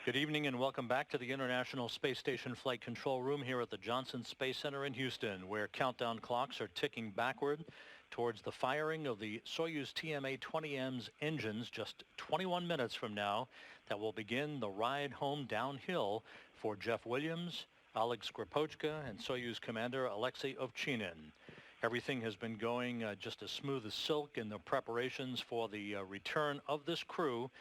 Good evening and welcome back to the International Space Station Flight Control Room here at the Johnson Space Center in Houston, where countdown clocks are ticking backward towards the firing of the Soyuz TMA-20M's engines just 21 minutes from now. That will begin the ride home downhill for Jeff Williams, Oleg Skripochka, and Soyuz Commander Alexei Ovchinin. Everything has been going just as smooth as silk in the preparations for the return of this crew.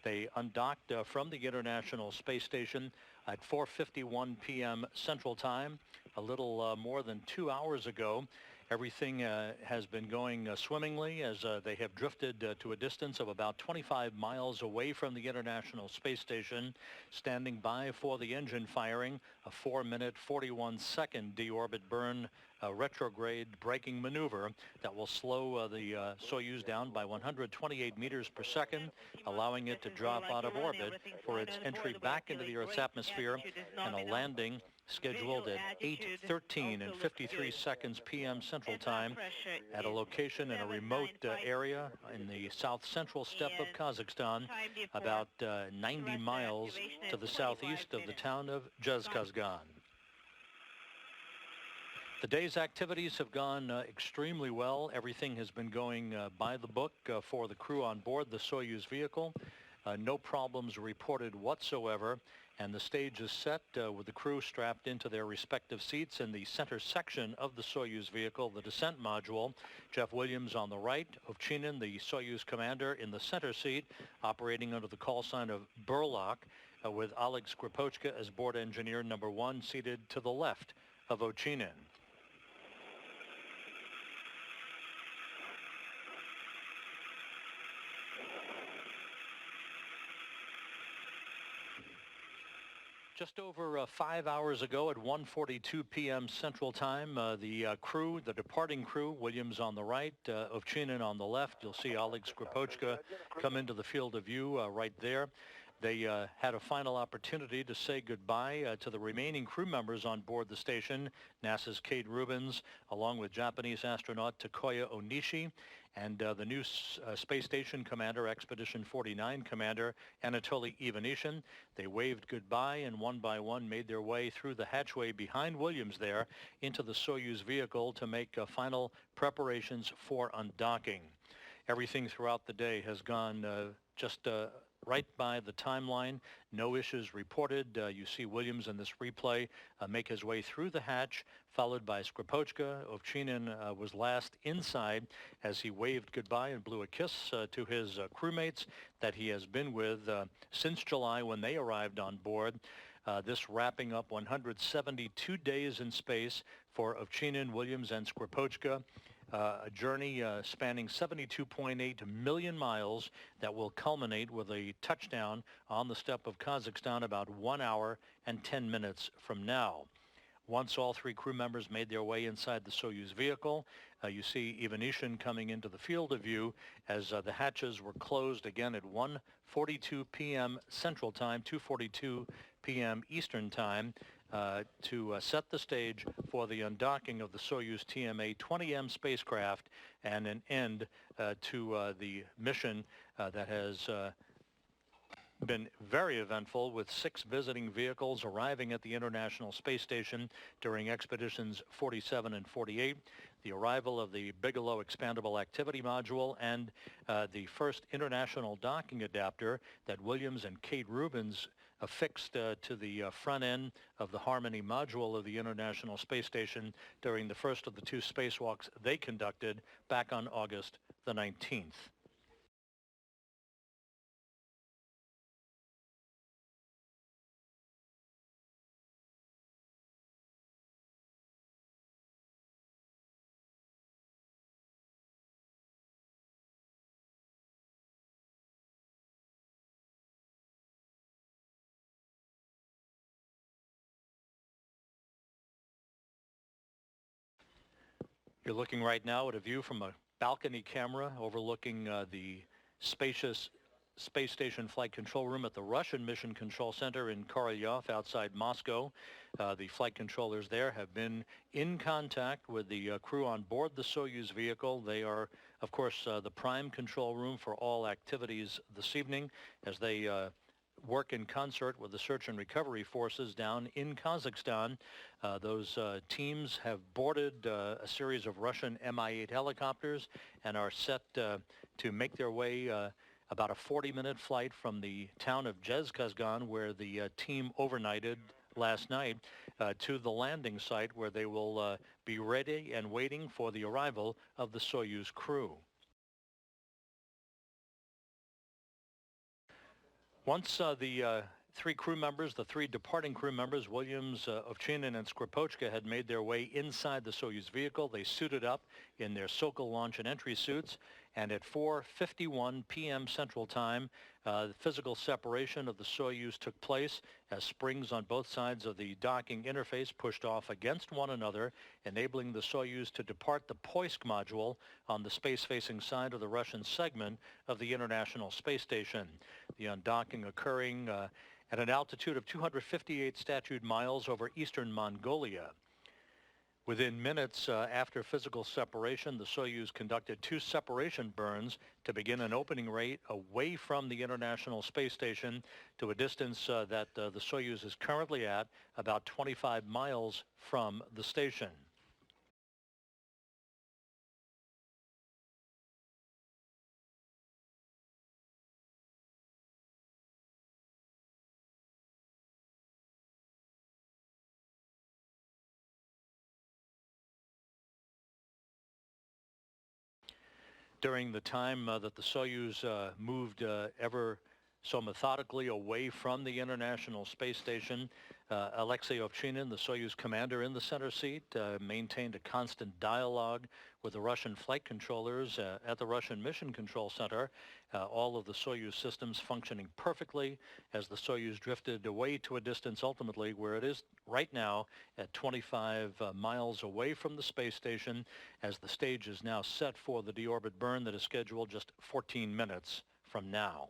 They undocked from the International Space Station at 4:51 p.m. Central Time, a little more than 2 hours ago. Everything has been going swimmingly as they have drifted to a distance of about 25 miles away from the International Space Station, standing by for the engine firing, a 4-minute, 41-second deorbit burn retrograde braking maneuver that will slow the Soyuz down by 128 meters per second, allowing it to drop out of orbit for its entry back into the Earth's atmosphere, and a landing scheduled at 8:13 and 53 seconds p.m. Central Time at a location in a remote area in the south-central steppe of Kazakhstan, about 90 miles to the southeast of the town of Zhezkazgan. The day's activities have gone extremely well. Everything has been going by the book for the crew on board the Soyuz vehicle. No problems reported whatsoever, and the stage is set with the crew strapped into their respective seats in the center section of the Soyuz vehicle, the descent module. Jeff Williams on the right, Ovchinin, the Soyuz commander, in the center seat, operating under the call sign of Burlock, with Oleg Skripochka as board engineer number 1, seated to the left of Ovchinin. Just over 5 hours ago at 1:42 p.m. Central Time, the crew, the departing crew, Williams on the right, Ovchinin on the left. You'll see Oleg Skripochka come into the field of view right there. They had a final opportunity to say goodbye to the remaining crew members on board the station, NASA's Kate Rubins, along with Japanese astronaut Takuya Onishi, and the new space station commander, Expedition 49 commander, Anatoly Ivanishin. They waved goodbye and one by one made their way through the hatchway behind Williams there into the Soyuz vehicle to make final preparations for undocking. Everything throughout the day has gone just right by the timeline. No issues reported. You see Williams in this replay make his way through the hatch, followed by Skripochka. Ovchinin was last inside as he waved goodbye and blew a kiss to his crewmates that he has been with since July when they arrived on board. This wrapping up 172 days in space for Ovchinin, Williams, and Skripochka. A journey spanning 72.8 million miles that will culminate with a touchdown on the steppe of Kazakhstan about 1 hour and 10 minutes from now. Once all three crew members made their way inside the Soyuz vehicle, you see Ivanishin coming into the field of view as the hatches were closed again at 1:42 p.m. Central Time, 2:42 p.m. Eastern Time, to set the stage for the undocking of the Soyuz TMA-20M spacecraft and an end to the mission that has been very eventful, with 6 visiting vehicles arriving at the International Space Station during expeditions 47 and 48, the arrival of the Bigelow Expandable Activity Module, and the first international docking adapter that Williams and Kate Rubins affixed to the front end of the Harmony module of the International Space Station during the first of the 2 spacewalks they conducted back on August the 19th. You're looking right now at a view from a balcony camera overlooking the spacious Space Station Flight Control Room at the Russian Mission Control Center in Korolyov outside Moscow. The flight controllers there have been in contact with the crew on board the Soyuz vehicle. They are, of course, the prime control room for all activities this evening as they work in concert with the search and recovery forces down in Kazakhstan. Those teams have boarded a series of Russian Mi-8 helicopters and are set to make their way about a 40-minute flight from the town of Zhezkazgan, where the team overnighted last night, to the landing site where they will be ready and waiting for the arrival of the Soyuz crew. Once the three crew members, the three departing crew members, Williams, Ovchinin, and Skripochka, had made their way inside the Soyuz vehicle, they suited up in their Sokol launch and entry suits, and at 4:51 p.m. Central Time, the physical separation of the Soyuz took place as springs on both sides of the docking interface pushed off against one another, enabling the Soyuz to depart the Poisk module on the space-facing side of the Russian segment of the International Space Station. The undocking occurring at an altitude of 258 statute miles over eastern Mongolia. Within minutes after physical separation, the Soyuz conducted 2 separation burns to begin an opening rate away from the International Space Station to a distance that the Soyuz is currently at, about 25 miles from the station. During the time that the Soyuz moved ever so methodically away from the International Space Station, Alexei Ovchinin, the Soyuz commander in the center seat, maintained a constant dialogue with the Russian flight controllers at the Russian Mission Control Center, all of the Soyuz systems functioning perfectly as the Soyuz drifted away to a distance ultimately where it is right now at 25 miles away from the space station, as the stage is now set for the deorbit burn that is scheduled just 14 minutes from now.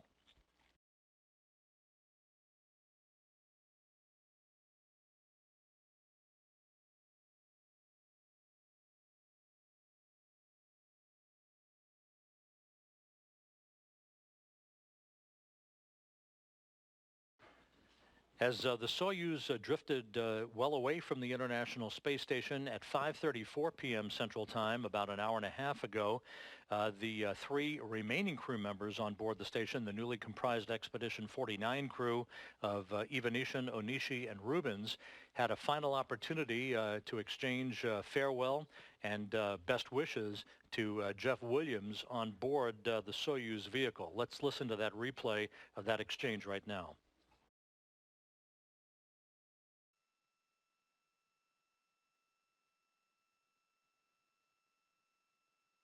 As the Soyuz drifted well away from the International Space Station at 5:34 p.m. Central Time, about an hour and a half ago, the 3 remaining crew members on board the station, the newly comprised Expedition 49 crew of Ivanishin, Onishi, and Rubens, had a final opportunity to exchange farewell and best wishes to Jeff Williams on board the Soyuz vehicle. Let's listen to that replay of that exchange right now.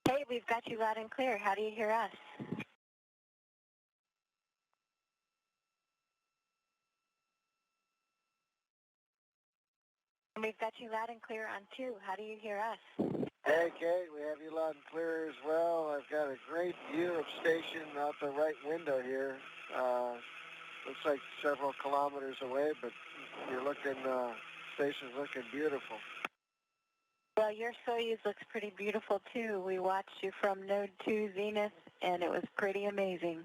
Hey, we've got you loud and clear. How do you hear us? And we've got you loud and clear on 2. How do you hear us? Hey, Kate, we have you loud and clear as well. I've got a great view of station out the right window here. Looks like several kilometers away, but you're looking, station's looking beautiful. Well, your Soyuz looks pretty beautiful, too. We watched you from Node 2 Zenith, and it was pretty amazing.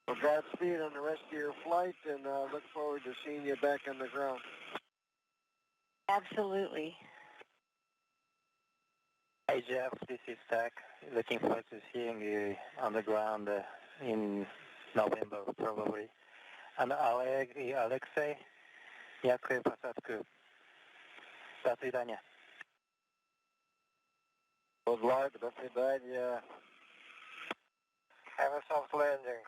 Well, Godspeed on the rest of your flight, and look forward to seeing you back on the ground. Absolutely. Hey, Jeff, this is Zach. Looking forward to seeing you on the ground in November, probably. And Alexei, дякую, посадку. До свидания. Good luck, до свидания. Have a soft landing.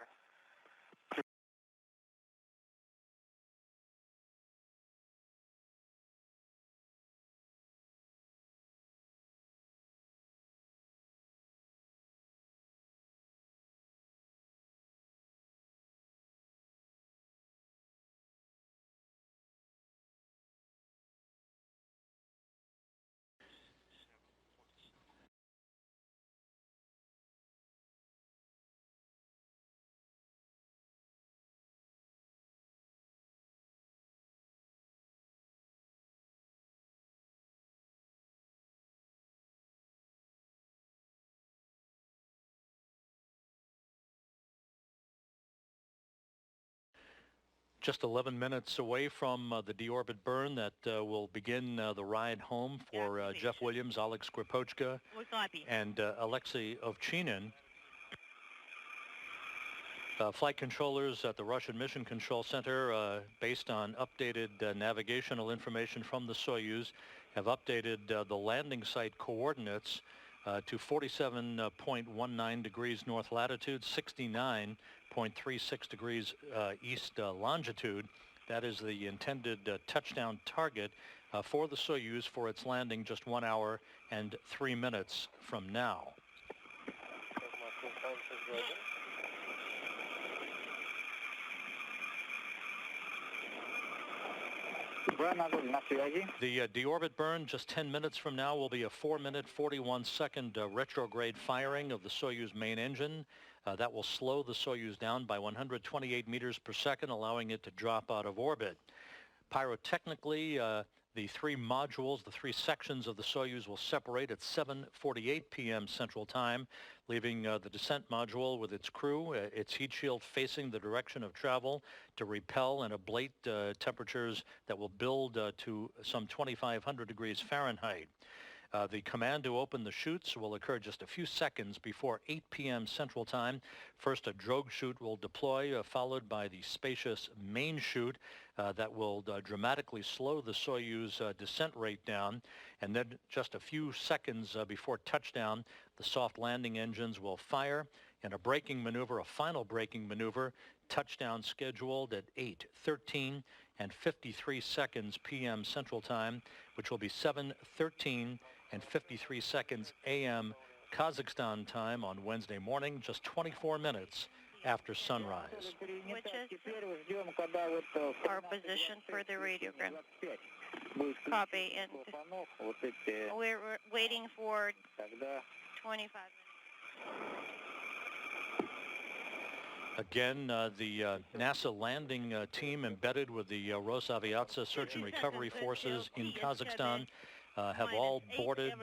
Just 11 minutes away from the deorbit burn that will begin the ride home for Jeff Williams, Oleg Skripochka, and Alexei Ovchinin. Flight controllers at the Russian Mission Control Center, based on updated navigational information from the Soyuz, have updated the landing site coordinates to 47.19 degrees north latitude, 69.36 degrees east longitude. That is the intended touchdown target for the Soyuz for its landing just 1 hour and 3 minutes from now. The deorbit burn just 10 minutes from now will be a 4-minute, 41-second retrograde firing of the Soyuz main engine. That will slow the Soyuz down by 128 meters per second, allowing it to drop out of orbit. Pyrotechnically, the three modules, the three sections of the Soyuz will separate at 7:48 p.m. Central Time, leaving the descent module with its crew, its heat shield facing the direction of travel to repel and ablate temperatures that will build to some 2,500 degrees Fahrenheit. The command to open the chutes will occur just a few seconds before 8 p.m. Central Time. First, a drogue chute will deploy, followed by the spacious main chute that will dramatically slow the Soyuz descent rate down. And then just a few seconds before touchdown, the soft landing engines will fire, and a braking maneuver, a final braking maneuver, touchdown scheduled at 8:13 and 53 seconds p.m. Central Time, which will be 7:13 and 53 seconds a.m. Kazakhstan time on Wednesday morning, just 24 minutes after sunrise. Which is our position for the radiogram. Copy, and we're waiting for 25 minutes. Again, the NASA landing team embedded with the Rosaviatsa search and recovery forces in Kazakhstan have all boarded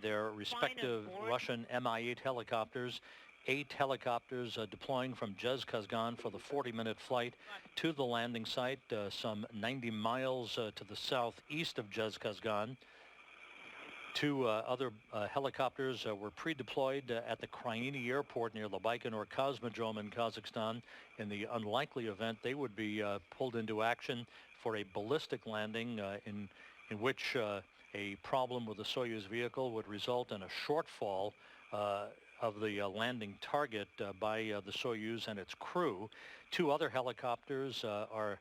their respective Russian Mi-8 helicopters. 8 helicopters deploying from Zhezkazgan for the 40-minute flight to the landing site, some 90 miles to the southeast of Zhezkazgan. 2 other helicopters were pre-deployed at the Kryani airport near the Baikonur Cosmodrome in Kazakhstan. In the unlikely event they would be pulled into action for a ballistic landing in which a problem with the Soyuz vehicle would result in a shortfall of the landing target by the Soyuz and its crew. 2 other helicopters are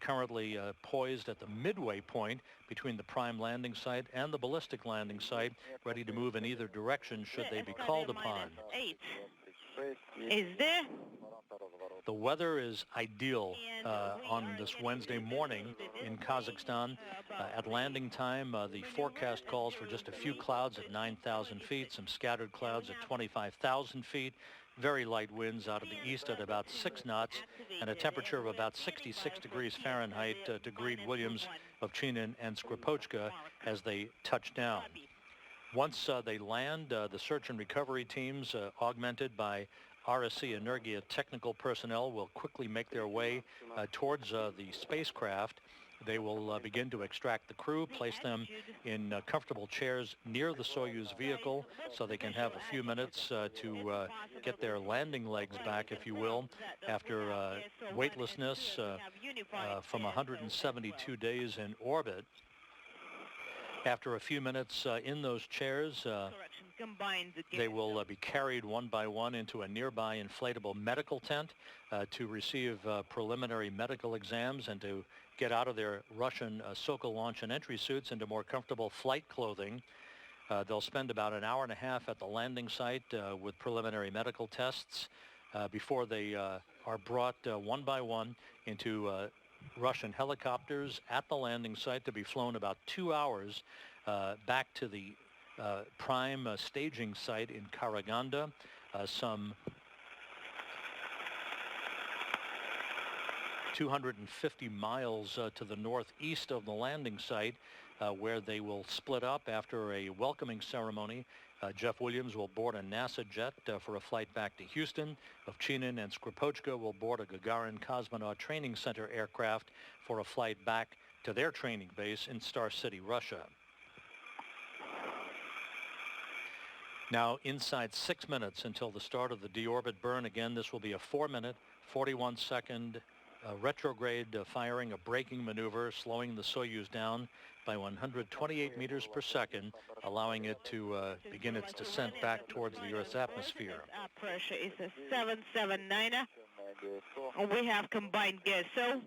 currently poised at the midway point between the prime landing site and the ballistic landing site, ready to move in either direction should they be called upon. Is there? The weather is ideal on this Wednesday morning in Kazakhstan. At landing time, the forecast calls for just a few clouds at 9,000 feet, some scattered clouds at 25,000 feet, very light winds out of the east at about 6 knots, and a temperature of about 66 degrees Fahrenheit to greet Williams, Ovchinin, and Skripochka as they touch down. Once they land, the search and recovery teams, augmented by RSC Energia technical personnel, will quickly make their way towards the spacecraft. They will begin to extract the crew, place them in comfortable chairs near the Soyuz vehicle so they can have a few minutes to get their landing legs back, if you will, after weightlessness from 172 days in orbit. After a few minutes in those chairs, they will be carried one by one into a nearby inflatable medical tent to receive preliminary medical exams and to get out of their Russian Sokol launch and entry suits into more comfortable flight clothing. They'll spend about an hour and a half at the landing site with preliminary medical tests before they are brought one by one into Russian helicopters at the landing site to be flown about 2 hours back to the prime staging site in Karaganda, some 250 miles to the northeast of the landing site, where they will split up after a welcoming ceremony Jeff Williams will board a NASA jet for a flight back to Houston. Ovchinin and Skripochka will board a Gagarin Cosmonaut Training Center aircraft for a flight back to their training base in Star City, Russia. Now, inside 6 minutes until the start of the deorbit burn. Again, this will be a 4-minute, 41-second retrograde firing, a braking maneuver, slowing the Soyuz down by 128 meters per second, allowing it to begin its descent back towards the Earth's atmosphere. Pressure is a 779er. We have combined GSO,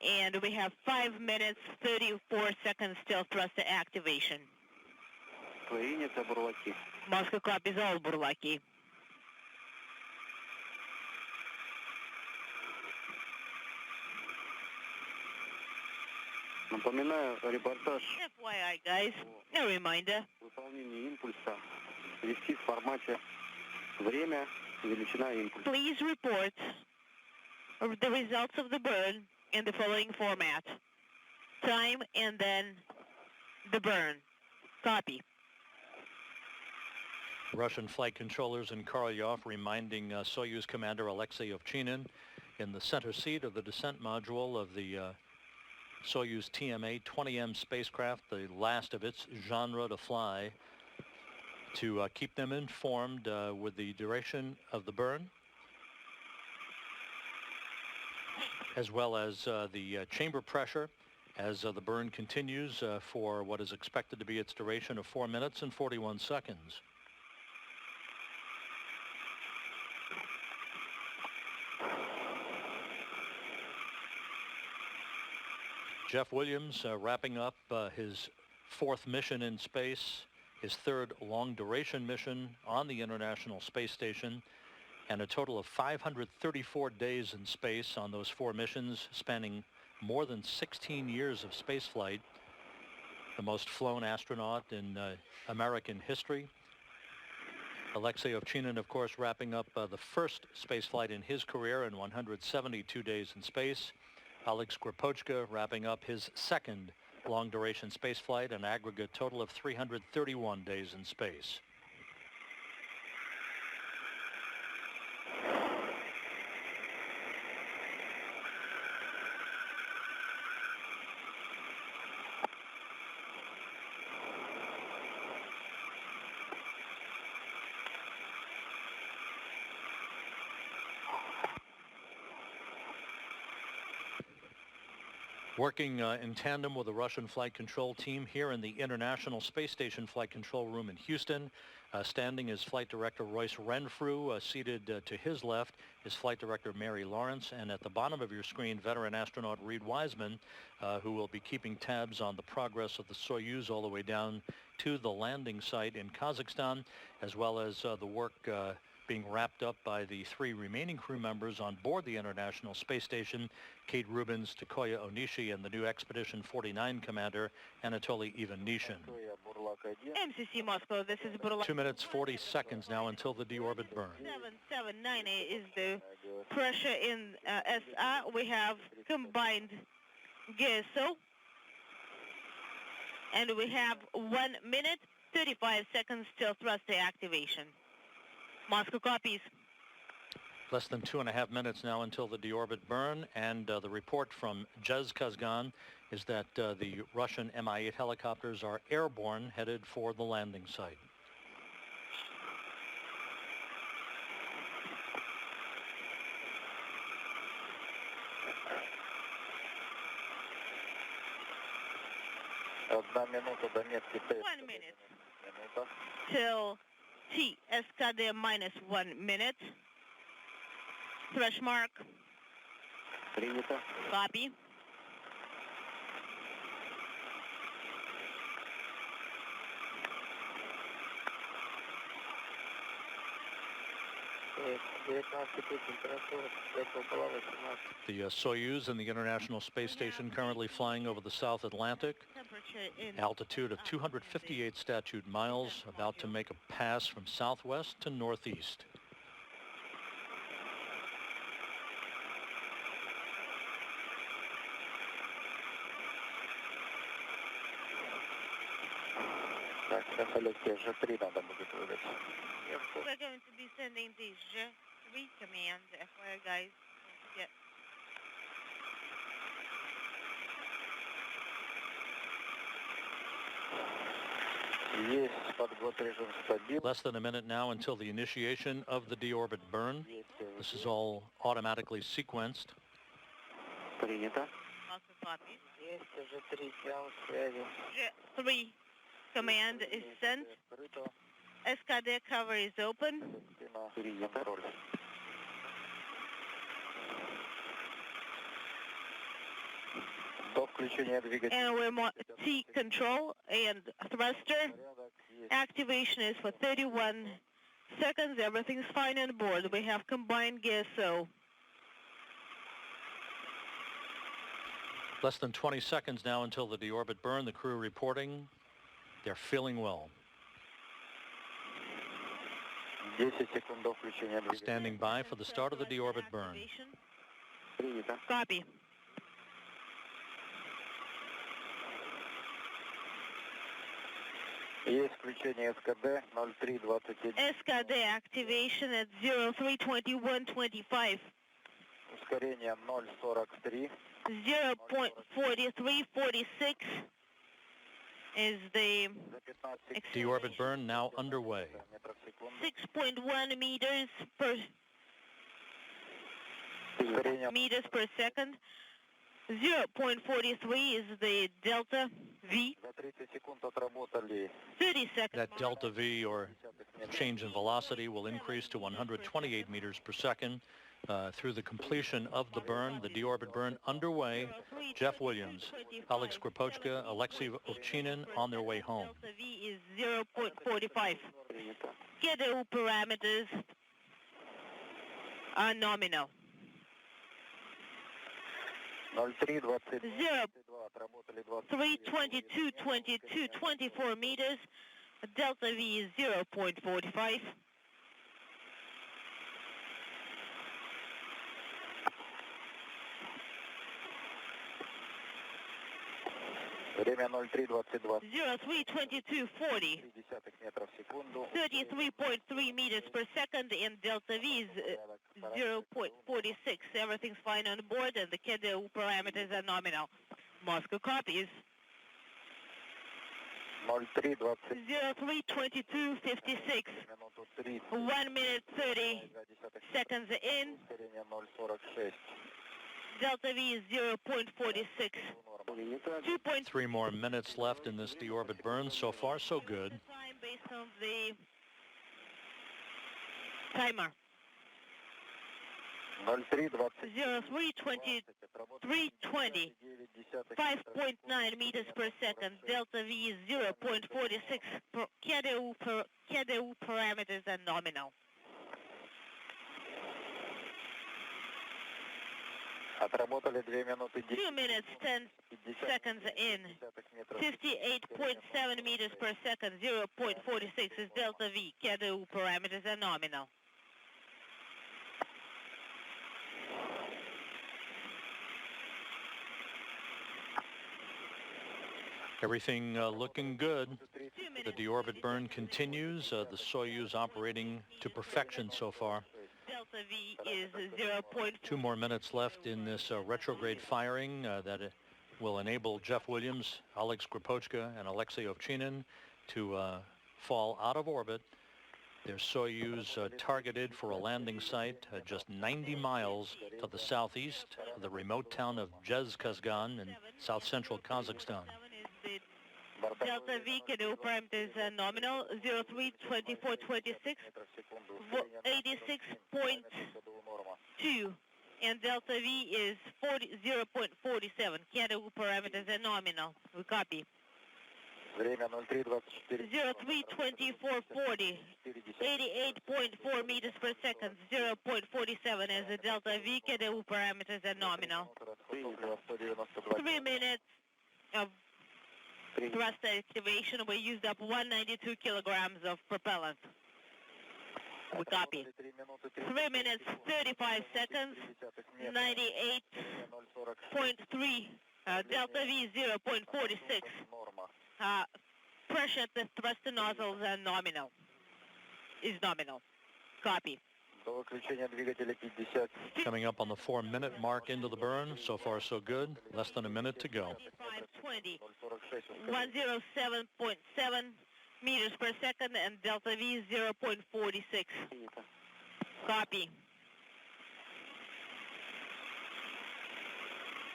and we have 5 minutes, 34 seconds till thruster activation. Moscow copies all, Burlaki. Напоминаю, репортаж FYI, guys, a reminder. выполнения импульса вести в формате время, величина импульса. Please report the results of the burn in the following format. Time and then the burn. Copy. Russian flight controllers in Korolyov reminding Soyuz commander Alexei Ovchinin in the center seat of the descent module of the Soyuz TMA-20M spacecraft, the last of its genre to fly, to keep them informed with the duration of the burn, as well as the chamber pressure as the burn continues for what is expected to be its duration of 4 minutes and 41 seconds. Jeff Williams wrapping up his 4th mission in space, his 3rd long-duration mission on the International Space Station, and a total of 534 days in space on those 4 missions, spanning more than 16 years of spaceflight, the most flown astronaut in American history. Alexei Ovchinin, of course, wrapping up the first spaceflight in his career in 172 days in space. Oleg Skripochka wrapping up his 2nd long-duration spaceflight, an aggregate total of 331 days in space. Working in tandem with the Russian flight control team here in the International Space Station Flight Control Room in Houston. Standing is Flight Director Royce Renfrew. Seated to his left is Flight Director Mary Lawrence. And at the bottom of your screen, veteran astronaut Reed Wiseman, who will be keeping tabs on the progress of the Soyuz all the way down to the landing site in Kazakhstan, as well as the work being wrapped up by the 3 remaining crew members on board the International Space Station, Kate Rubins, Takoya Onishi, and the new Expedition 49 commander, Anatoly Ivanishin. MCC Moscow, this is Burlaki. 2 minutes, 40 seconds now until the deorbit burn. 779 is the pressure in SR. We have combined GSO. And we have 1 minute, 35 seconds till thruster activation. Moscow copies. Less than 2.5 minutes now until the deorbit burn, and the report from Zhezkazgan is that the Russian Mi-8 helicopters are airborne, headed for the landing site. Одна минута до метки 1 minute. Till T, SKD minus 1 minute. Thresh mark. Принято. Copy. The Soyuz and the International Space Station currently flying over the South Atlantic. Temperature in Altitude of 258 statute miles, about to make a pass from southwest to northeast. Так, сейчас Алексей Ж3 надо будет выдать. We're going to be sending the J3 command, FYI guys. Don't forget. Есть подвод режим стабильный. Less than a minute now until the initiation of the deorbit burn. This is all automatically sequenced. Принято. Also copy. Есть уже 3 сеанс связи. J3 command is sent. Открыто. SKD cover is open. Принято. До включения двигателя. And we're T control and thruster. Порядок есть. Activation is for 31 seconds. Everything's fine on board. We have combined gas, so Less than 20 seconds now until the deorbit burn. The crew reporting they're feeling well. 10 секунд до включения двигателя. Standing by for the start of the deorbit burn. activation. Принято. Copy. Есть включение СКД 0321. SKD activation at 032125. Ускорение 0,43. 0.4346 is the За 15 Deorbit burn now underway. метров в секунду. 6.1 Ускорение meters per second. 0.43 is the delta V. за 30 секунд отработали. 30 seconds. That delta V, or change in velocity, will increase to 128 meters per second through the completion of the burn, the deorbit burn underway. Jeff Williams, Alex Kripochka, Alexei Ovchinin on their way home. Delta V is 0.45. Принято. Schedule parameters are nominal. 0322. 0. Отработали 20. 322, 22, 24 meters. Delta V is 0.45. Время 0322. 032240. 0,3 метров в секунду. 33.3 meters per second, and Delta V is 0.46. Everything's fine on board, and the schedule parameters are nominal. Moscow copies. 0320. 032256. Минуту 30. 1 minute 30 seconds in. Ускорение 0,46. Delta V is 0.46. 2.3 3 more minutes left in this deorbit burn. So far, so good. time based on the timer. 0320. 0320, 320, 5.9 meters per second. Delta V is 0.46. KDU parameters are nominal. Отработали 2 минуты 10. 2 minutes 10 seconds in. 58.7 meters per second. 0.46 is Delta V. KDU parameters are nominal. Everything looking good. 2 The minutes. deorbit burn continues. The Soyuz operating to perfection so far. Delta V is 0.4. 2 more minutes left in this retrograde firing that will enable Jeff Williams, Alex Kripochka, and Alexei Ovchinin to fall out of orbit. Their Soyuz targeted for a landing site just 90 miles to the southeast of the remote town of Jezkazgan in south-central Kazakhstan. Delta V KDU parameters are nominal. 032426. 86.2, and Delta V is 0.47. KDU parameters are nominal. We copy. Время 0324. 032440, 88.4 meters per second. 0.47 as the Delta V KDU parameters are nominal. 3 minutes of thrust activation. We used up 192 kilograms of propellant. We copy. 3 minutes, 35 seconds, 98.3, Delta V 0.46. pressure at the thruster nozzles are nominal. Is nominal. Copy. До выключения двигателя 50. Coming up on the 4-minute mark into the burn. So far, so good. Less than a minute to go. 520. 046. 107.7 meters per second and delta V 0.46. Copy.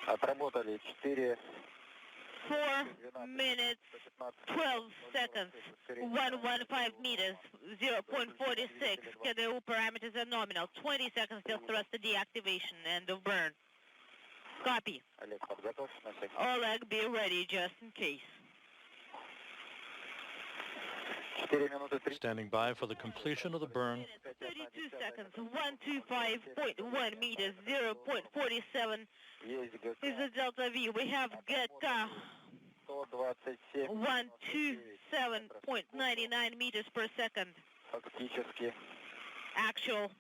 Отработали 4. 4 minutes, 12 seconds, 115 meters, 0.46. KDU parameters are nominal. 20 seconds till thruster deactivation. End of burn. Copy. Олег, подготовься на всякий. Oleg, be ready just in case. 4 минуты 30. Standing by for the completion of the burn. 32 seconds, 125.1 meters, 0.47 Есть ГК. is the delta V. We have GK 127. 127.99 meters per second. Фактически. Actual.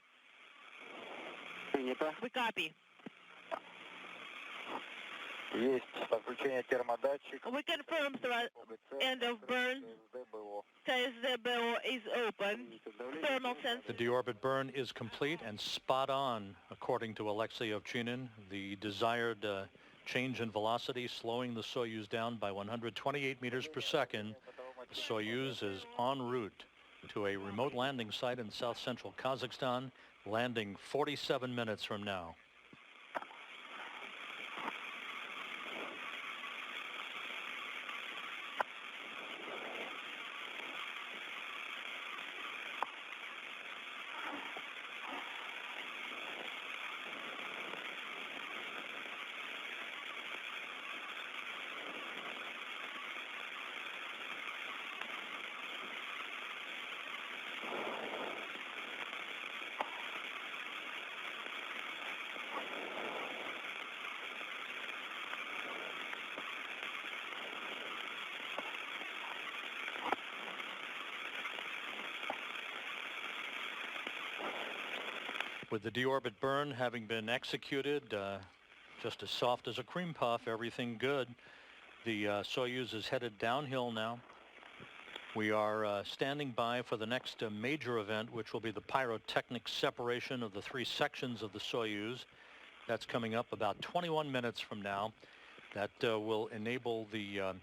Принято. We copy. Есть подключение термодатчика. We confirm end of burn. СДБО. TSDBO is open. Thermal sensor. The deorbit burn is complete and spot on, according to Alexei Ovchinin. The desired change in velocity, slowing the Soyuz down by 128 meters per second. The Soyuz is en route to a remote landing site in south-central Kazakhstan, landing 47 minutes from now. With the deorbit burn having been executed, just as soft as a cream puff, everything good. The Soyuz is headed downhill now. We are standing by for the next major event, which will be the pyrotechnic separation of the 3 sections of the Soyuz. That's coming up about 21 minutes from now. That will enable the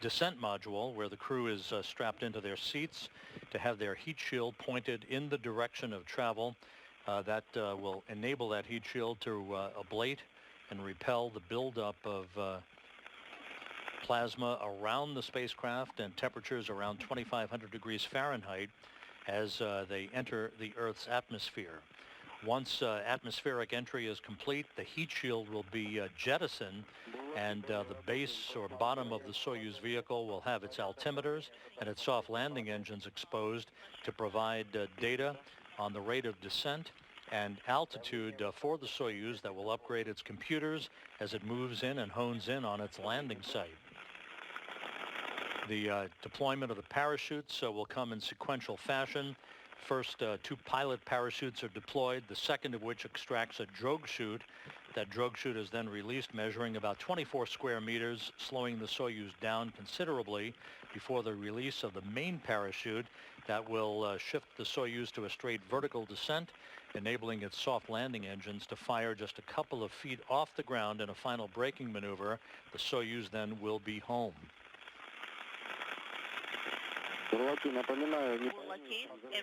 descent module, where the crew is strapped into their seats, to have their heat shield pointed in the direction of travel. That will enable that heat shield to ablate and repel the buildup of plasma around the spacecraft and temperatures around 2,500 degrees Fahrenheit as they enter the Earth's atmosphere. Once atmospheric entry is complete, the heat shield will be jettisoned, and the base or bottom of the Soyuz vehicle will have its altimeters and its soft landing engines exposed to provide data on the rate of descent and altitude for the Soyuz that will upgrade its computers as it moves in and hones in on its landing site. The deployment of the parachutes will come in sequential fashion. First, 2 pilot parachutes are deployed, the second of which extracts a drogue chute. That drogue chute is then released, measuring about 24 square meters, slowing the Soyuz down considerably before the release of the main parachute that will shift the Soyuz to a straight vertical descent, enabling its soft landing engines to fire just a couple of feet off the ground in a final braking maneuver. The Soyuz then will be home. Burlak, a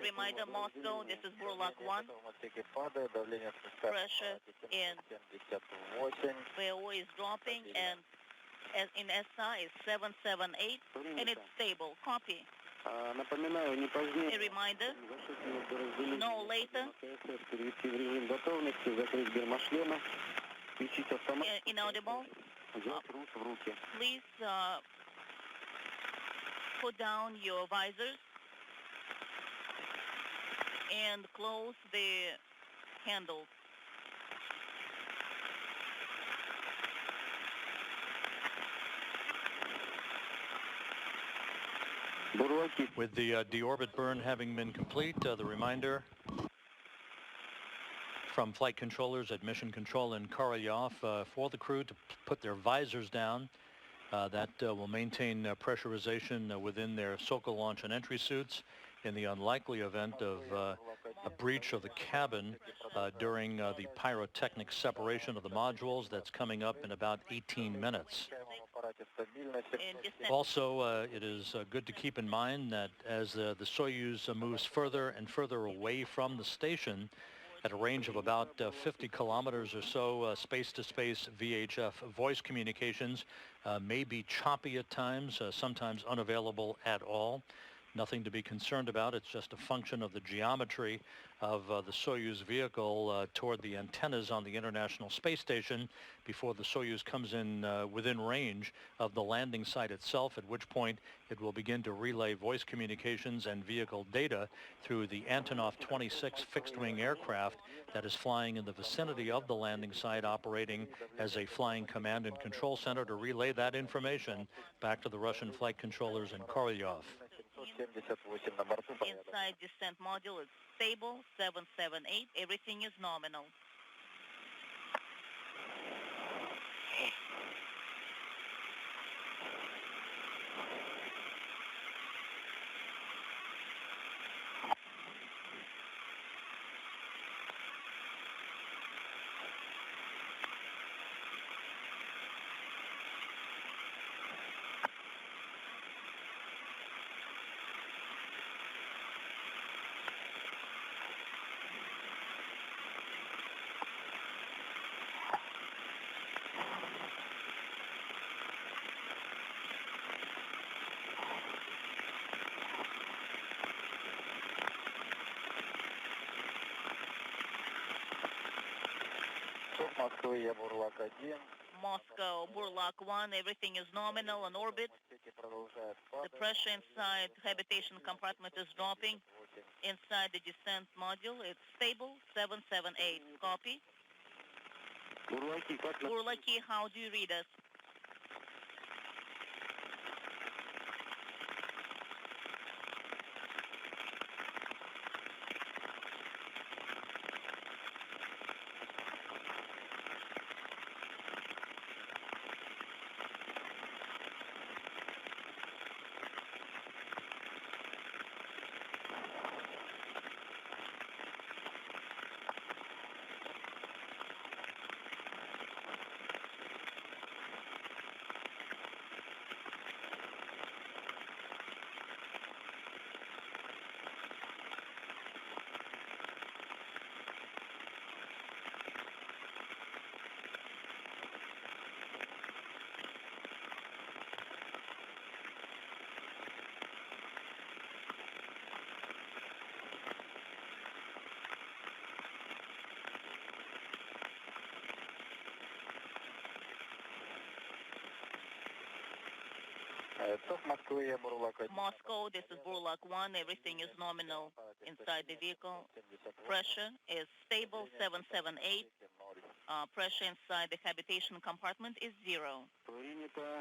reminder, Moscow, this is Burlak 1. Pressure in VO is dropping, and as in SI is 778, and it's stable. Copy. A reminder, no later. Inaudible. Please put down your visors and close the handles. With the deorbit burn having been complete, the reminder from flight controllers at Mission Control in Korolyov for the crew to put their visors down That will maintain pressurization within their Sokol launch and entry suits in the unlikely event of a breach of the cabin during the pyrotechnic separation of the modules that's coming up in about 18 minutes. Also, it is good to keep in mind that as the Soyuz moves further and further away from the station, at a range of about 50 kilometers or so, space-to-space VHF voice communications may be choppy at times, sometimes unavailable at all. Nothing to be concerned about. It's just a function of the geometry of the Soyuz vehicle toward the antennas on the International Space Station before the Soyuz comes in within range of the landing site itself, at which point it will begin to relay voice communications and vehicle data through the Antonov 26 fixed-wing aircraft that is flying in the vicinity of the landing site, operating as a flying command and control center to relay that information back to the Russian flight controllers in Korolyov. Inside descent module, it's stable, 778. Everything is nominal. Moscow, Burlak 1, everything is nominal on orbit. The pressure inside habitation compartment is dropping. Inside the descent module, it's stable, 778. Copy. Burlaki, how do you read us? Moscow, this is Burlak 1. Everything is nominal inside the vehicle. Pressure is stable, 778. Pressure inside the habitation compartment is 0.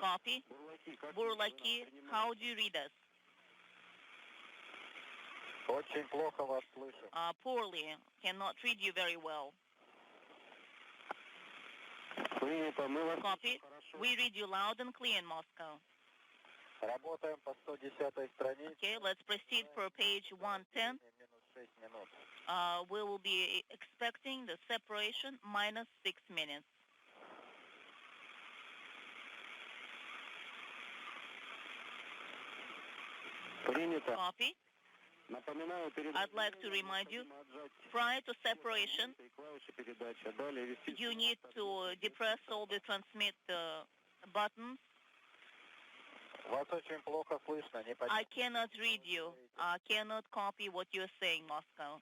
Copy. Burlaki, how do you read us? Poorly. Cannot read you very well. Copy. We read you loud and clear in Moscow. Okay, let's proceed for page 110. We will be expecting the separation minus 6 minutes. Copy. I'd like to remind you, prior to separation, you need to depress all the transmit buttons. I cannot read you. I cannot copy what you're saying, Moscow.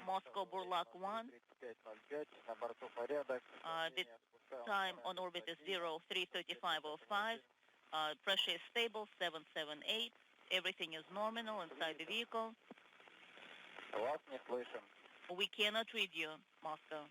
Moscow, Burlak 1. The time on orbit is 03:35:05. Pressure is stable, 778. Everything is nominal inside the vehicle. Вас не слышим. We cannot read you, Moscow.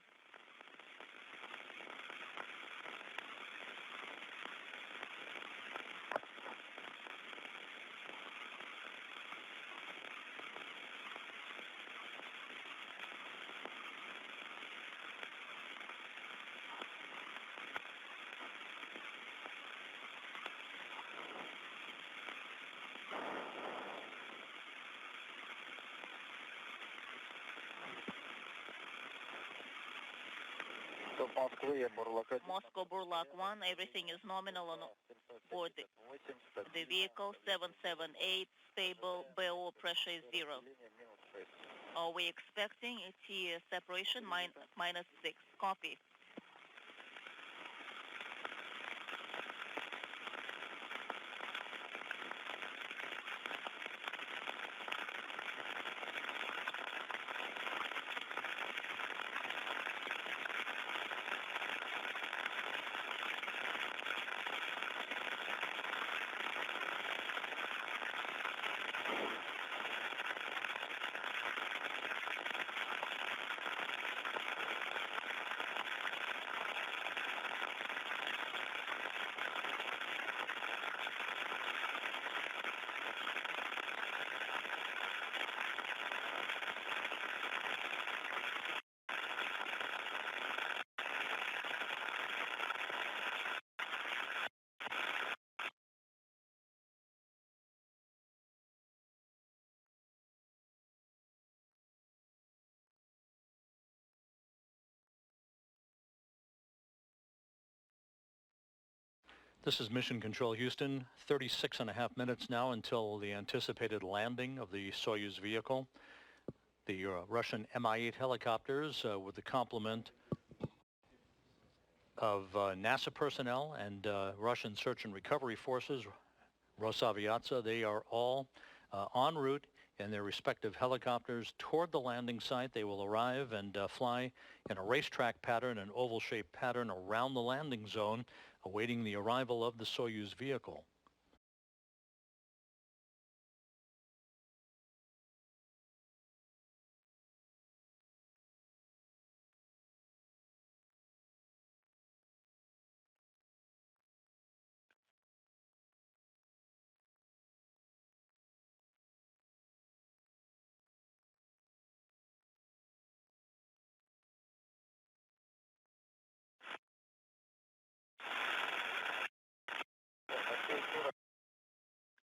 До Москвы, Бурлак 1. Moscow Burlak 1, everything is nominal on board the vehicle, 778, stable, BO pressure is 0. Are we expecting a T separation -6? Copy. This is Mission Control Houston. 36 and a half minutes now until the anticipated landing of the Soyuz vehicle. The Russian Mi-8 helicopters with the complement of NASA personnel and Russian search and recovery forces, Rosaviatsa, they are all en route in their respective helicopters toward the landing site. They will arrive and fly in a racetrack pattern, an oval-shaped pattern around the landing zone, awaiting the arrival of the Soyuz vehicle.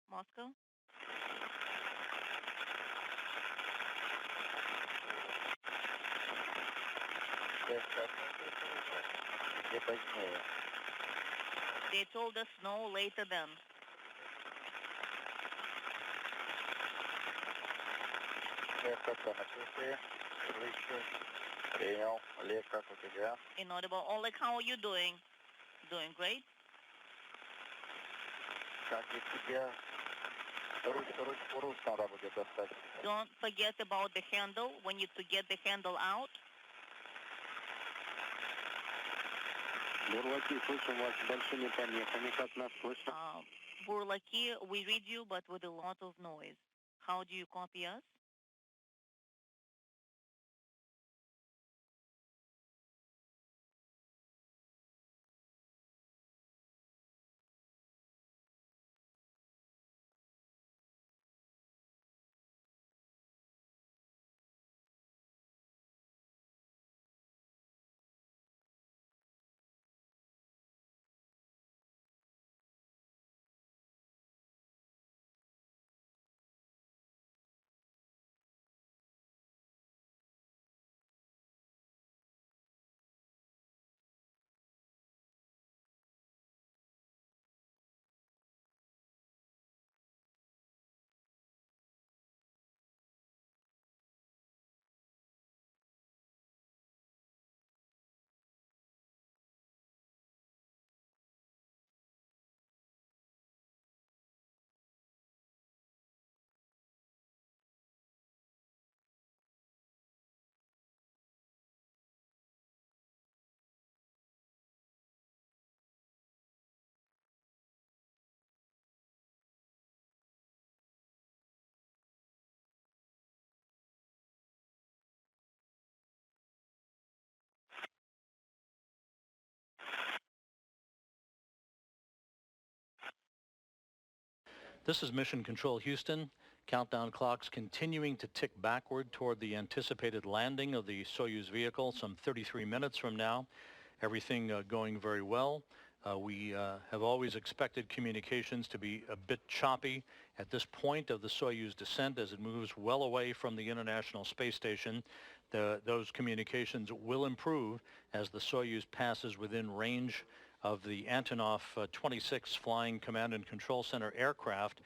Moscow? Где позднее. They told us no later than. Как на часы? Слышу. Принял. Олег, как у тебя? Inaudible. Oleg, how are you doing? Doing great. Как и тебя? Ручку надо будет достать. Don't forget about the handle. We need to get the handle out. Бурлаки, слышим вас с большими помехами. Как нас слышно? Burlaki, we read you, but with a lot of noise. How do you copy us? This is Mission Control Houston. Countdown clocks continuing to tick backward toward the anticipated landing of the Soyuz vehicle some 33 minutes from now. Everything going very well. We have always expected communications to be a bit choppy at this point of the Soyuz descent as it moves well away from the International Space Station. Those communications will improve as the Soyuz passes within range of the Antonov 26 Flying Command and Control Center aircraft,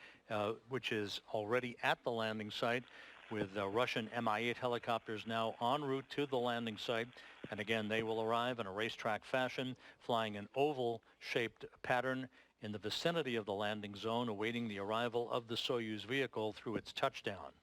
which is already at the landing site, with Russian Mi-8 helicopters now en route to the landing site. And again, they will arrive in a racetrack fashion, flying an oval-shaped pattern in the vicinity of the landing zone, awaiting the arrival of the Soyuz vehicle through its touchdown.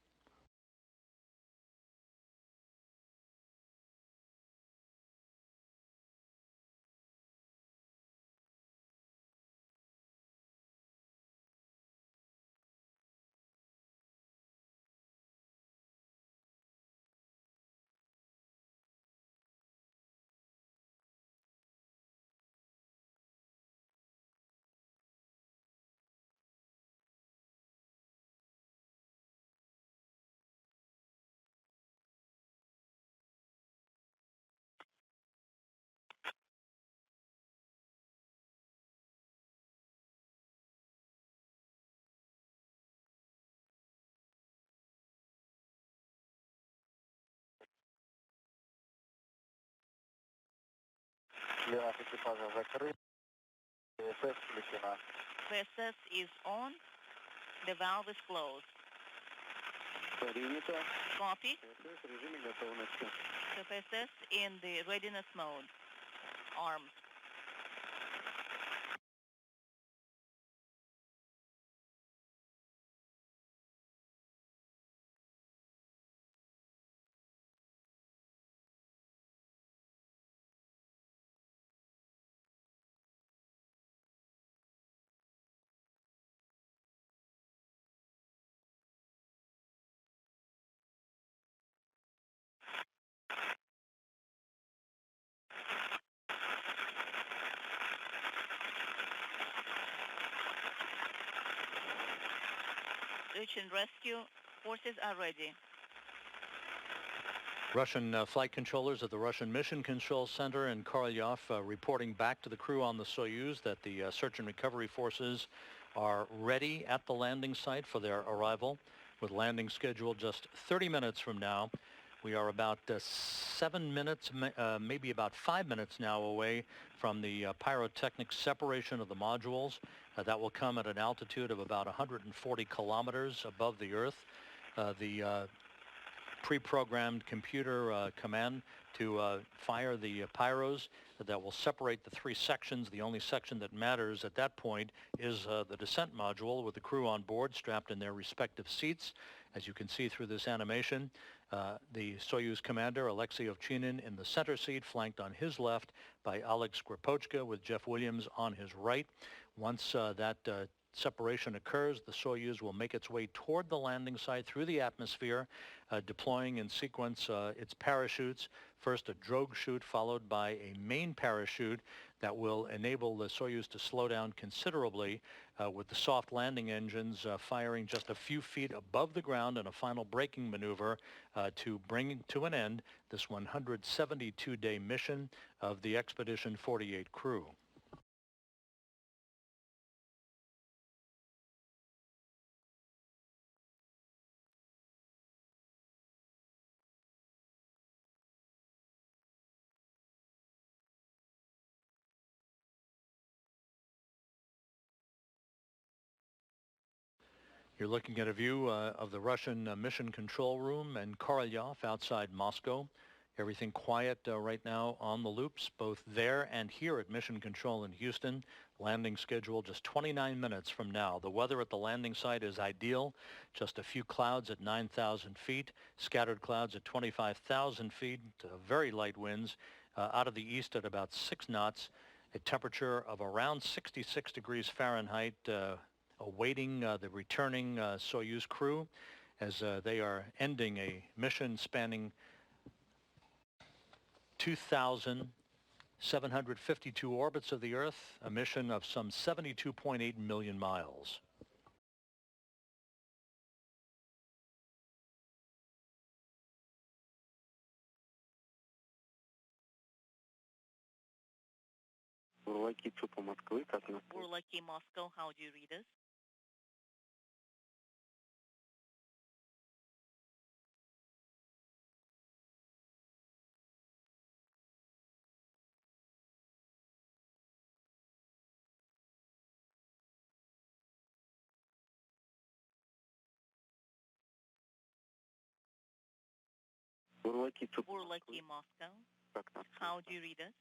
VSS is on. The valve is closed. Copy. VSS in the readiness mode. Armed. Search and rescue forces are ready. Russian flight controllers at the Russian Mission Control Center in Korolyov reporting back to the crew on the Soyuz that the search and recovery forces are ready at the landing site for their arrival, with landing scheduled just 30 minutes from now. We are about 7 minutes, maybe about 5 minutes now away from the pyrotechnic separation of the modules. That will come at an altitude of about 140 kilometers above the Earth. The pre-programmed computer command to fire the pyros that will separate the three sections. The only section that matters at that point is the descent module, with the crew on board strapped in their respective seats. As you can see through this animation, the Soyuz commander, Alexei Ovchinin, in the center seat, flanked on his left by Oleg Skripochka, with Jeff Williams on his right. Once that separation occurs, the Soyuz will make its way toward the landing site through the atmosphere, deploying in sequence its parachutes. First a drogue chute, followed by a main parachute that will enable the Soyuz to slow down considerably, with the soft landing engines firing just a few feet above the ground in a final braking maneuver to bring to an end this 172-day mission of the Expedition 48 crew. You're looking at a view of the Russian Mission Control Room in Korolyov outside Moscow. Everything quiet right now on the loops, both there and here at Mission Control in Houston. Landing schedule just 29 minutes from now. The weather at the landing site is ideal. Just a few clouds at 9,000 feet, scattered clouds at 25,000 feet, very light winds out of the east at about 6 knots, a temperature of around 66 degrees Fahrenheit, awaiting the returning Soyuz crew as they are ending a mission spanning 2,752 orbits of the Earth, a mission of some 72.8 million miles. Burlaki Moscow, how do you read us? Burlaki Moscow, how do you read us?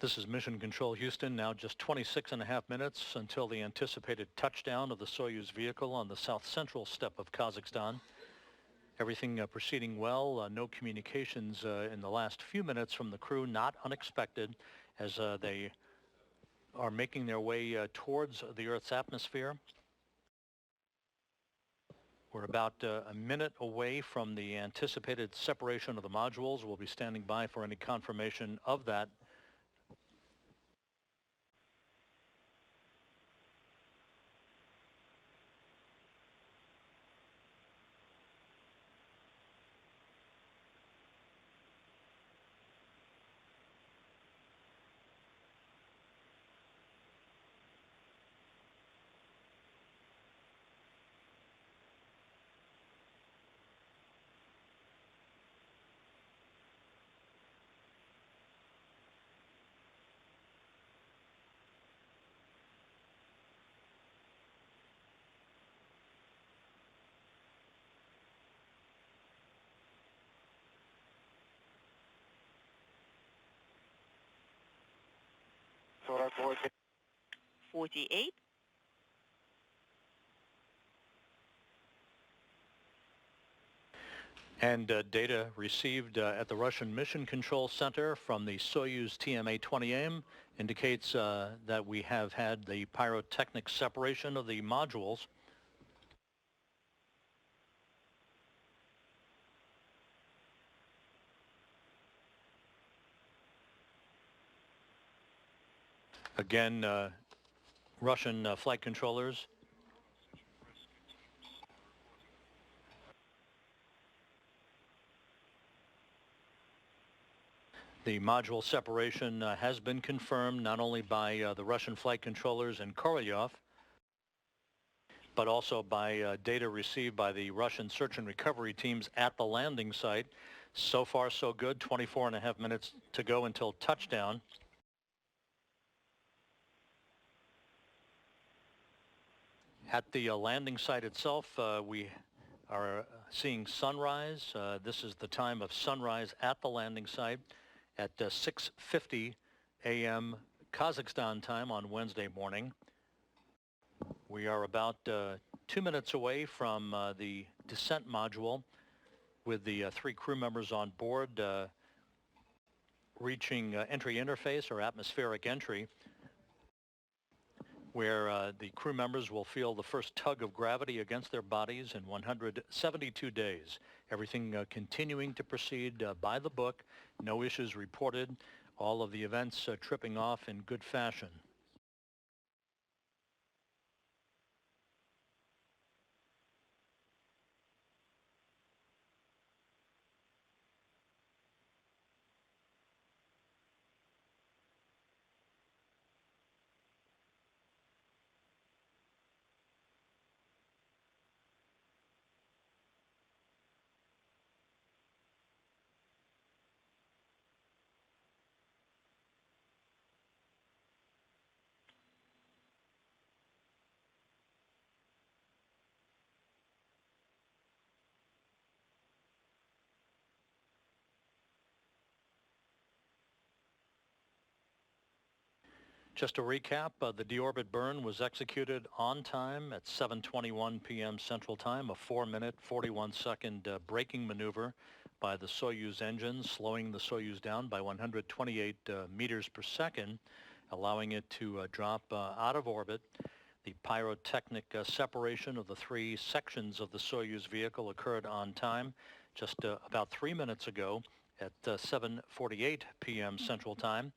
This is Mission Control Houston, now just 26.5 minutes until the anticipated touchdown of the Soyuz vehicle on the south central steppe of Kazakhstan. Everything proceeding well, no communications in the last few minutes from the crew, not unexpected, as they are making their way towards the Earth's atmosphere. We're about a minute away from the anticipated separation of the modules. We'll be standing by for any confirmation of that. Solar 48. And data received at the Russian Mission Control Center from the Soyuz TMA-20M indicates that we have had the pyrotechnic separation of the modules. Again, Russian flight controllers the module separation has been confirmed not only by the Russian flight controllers in Korolyov, but also by data received by the Russian search and recovery teams at the landing site. So far, so good. 24.5 minutes to go until touchdown. At the landing site itself, we are seeing sunrise. This is the time of sunrise at the landing site at 6:50 a.m. Kazakhstan time on Wednesday morning. We are about 2 minutes away from the descent module with the 3 crew members on board reaching entry interface or atmospheric entry, where the crew members will feel the first tug of gravity against their bodies in 172 days. Everything continuing to proceed by the book, no issues reported, all of the events tripping off in good fashion. Just to recap, the deorbit burn was executed on time at 7:21 p.m. Central Time, a 4-minute, 41-second braking maneuver by the Soyuz engine, slowing the Soyuz down by 128 meters per second, allowing it to drop out of orbit. The pyrotechnic separation of the three sections of the Soyuz vehicle occurred on time just about 3 minutes ago at 7:48 p.m. Central Time.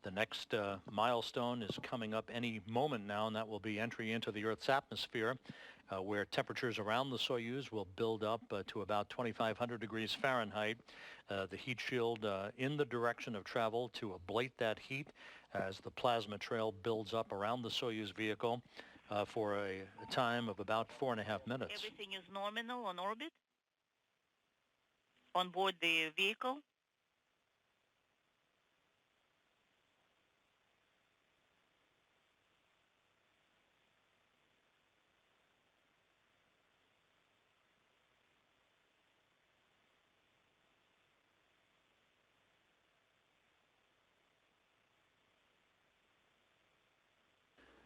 The next milestone is coming up any moment now, and that will be entry into the Earth's atmosphere, where temperatures around the Soyuz will build up to about 2,500 degrees Fahrenheit. The heat shield in the direction of travel to ablate that heat as the plasma trail builds up around the Soyuz vehicle for a time of about 4.5 minutes. Everything is nominal on orbit? On board the vehicle?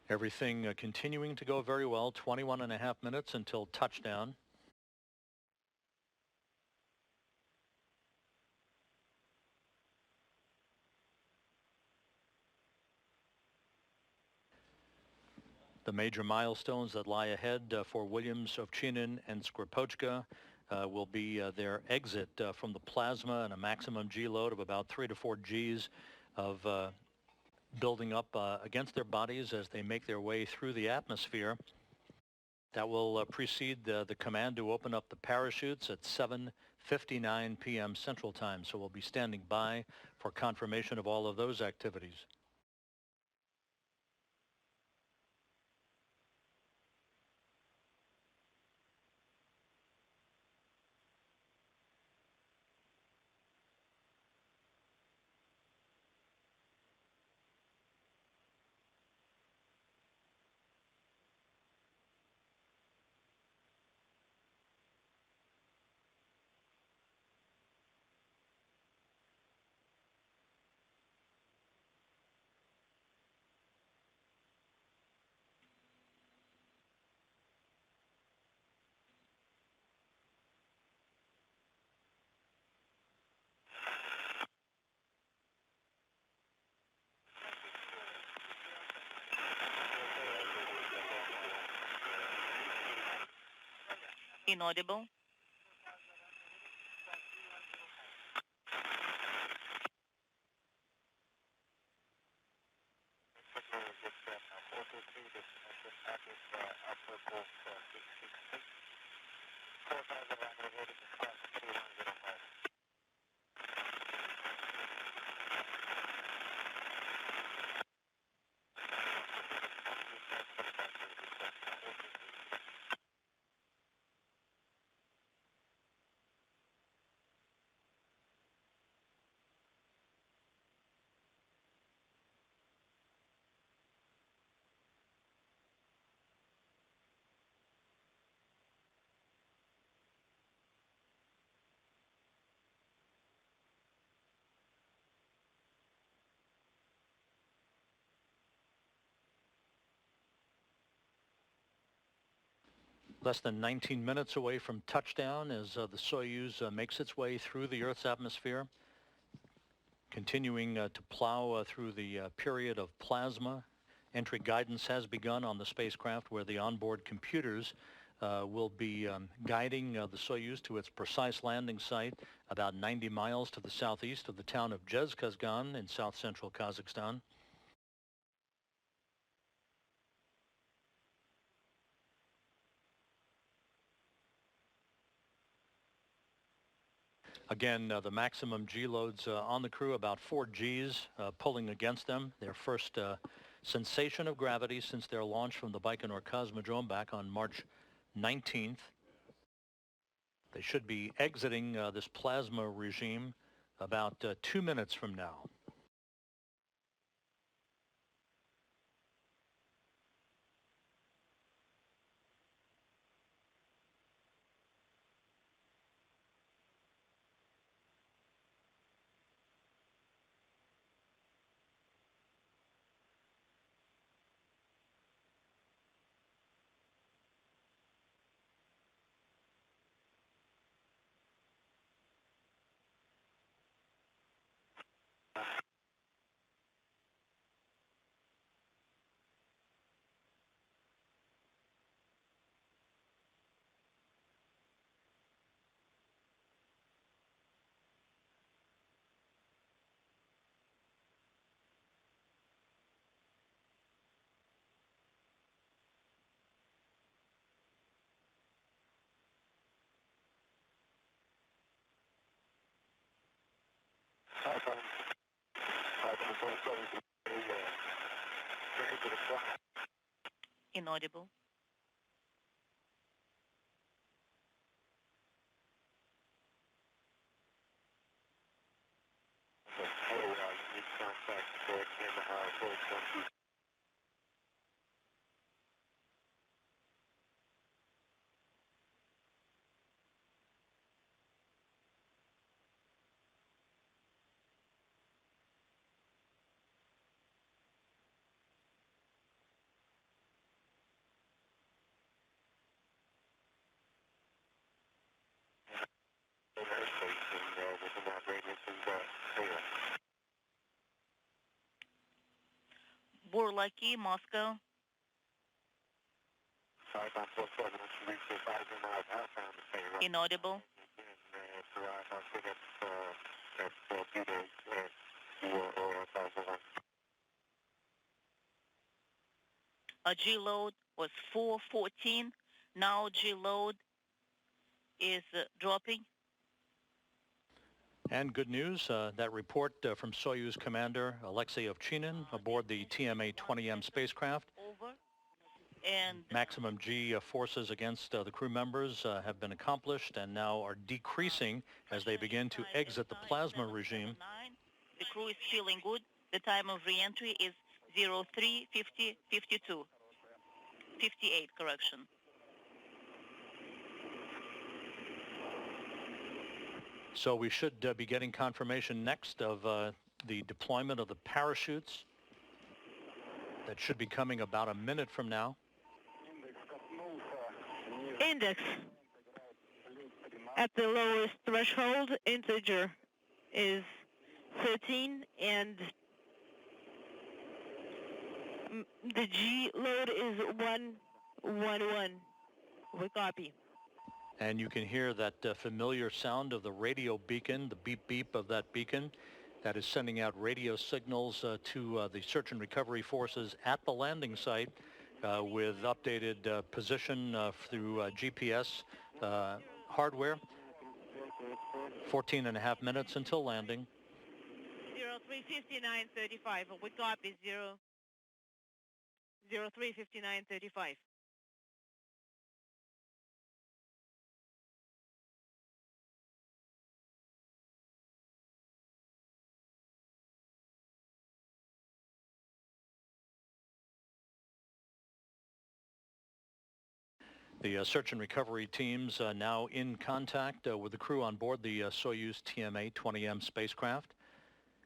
Everything continuing to go very well, 21.5 minutes until touchdown. The major milestones that lie ahead for Williams, Ovchinin, and Skripochka will be their exit from the plasma and a maximum G load of about 3 to 4 Gs of building up against their bodies as they make their way through the atmosphere. That will precede the command to open up the parachutes at 7:59 p.m. Central Time. So we'll be standing by for confirmation of all of those activities. Inaudible. Less than 19 minutes away from touchdown as the Soyuz makes its way through the Earth's atmosphere, continuing to plow through the period of plasma. Entry guidance has begun on the spacecraft, where the onboard computers will be guiding the Soyuz to its precise landing site about 90 miles to the southeast of the town of Zhezkazgan in south-central Kazakhstan. Again, the maximum G loads on the crew, about 4 Gs pulling against them. Their first sensation of gravity since their launch from the Baikonur Cosmodrome back on March 19th. They should be exiting this plasma regime about 2 minutes from now. Inaudible. Burlaki, Moscow. Inaudible. G load was 414. Now G load is dropping. And good news, that report from Soyuz Commander Alexei Ovchinin aboard the TMA-20M spacecraft. Over. And Maximum G forces against the crew members have been accomplished and now are decreasing as they begin to exit the plasma regime. The crew is feeling good. The time of reentry is 03:50:52. 58, correction. So we should be getting confirmation next of the deployment of the parachutes. That should be coming about a minute from now. Index at the lowest threshold integer is 13, and the G load is 111. We copy. And you can hear that familiar sound of the radio beacon, the beep beep of that beacon that is sending out radio signals to the search and recovery forces at the landing site with updated position through GPS hardware. 14 and a half minutes until landing. 03:59:35. We copy 03:59:35. The search and recovery teams now in contact with the crew on board the Soyuz TMA-20M spacecraft.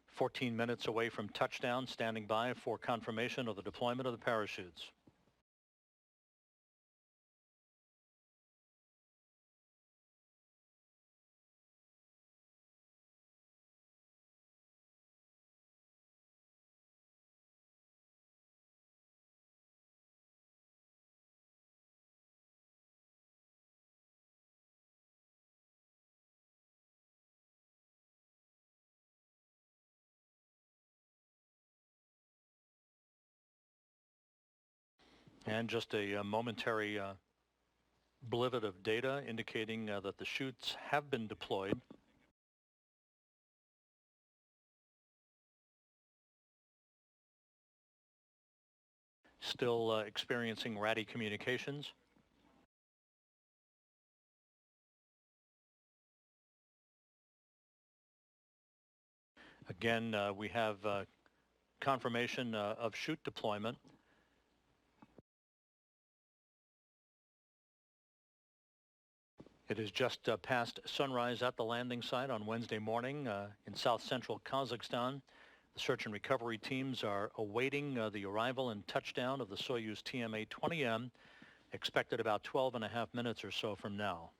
14 minutes away from touchdown, standing by for confirmation of the deployment of the parachutes. And just a momentary blivet of data indicating that the chutes have been deployed. Still experiencing ratty communications. Again, we have confirmation of chute deployment. It is just past sunrise at the landing site on Wednesday morning in south-central Kazakhstan. The search and recovery teams are awaiting the arrival and touchdown of the Soyuz TMA-20M, expected about 12 and a half minutes or so from now.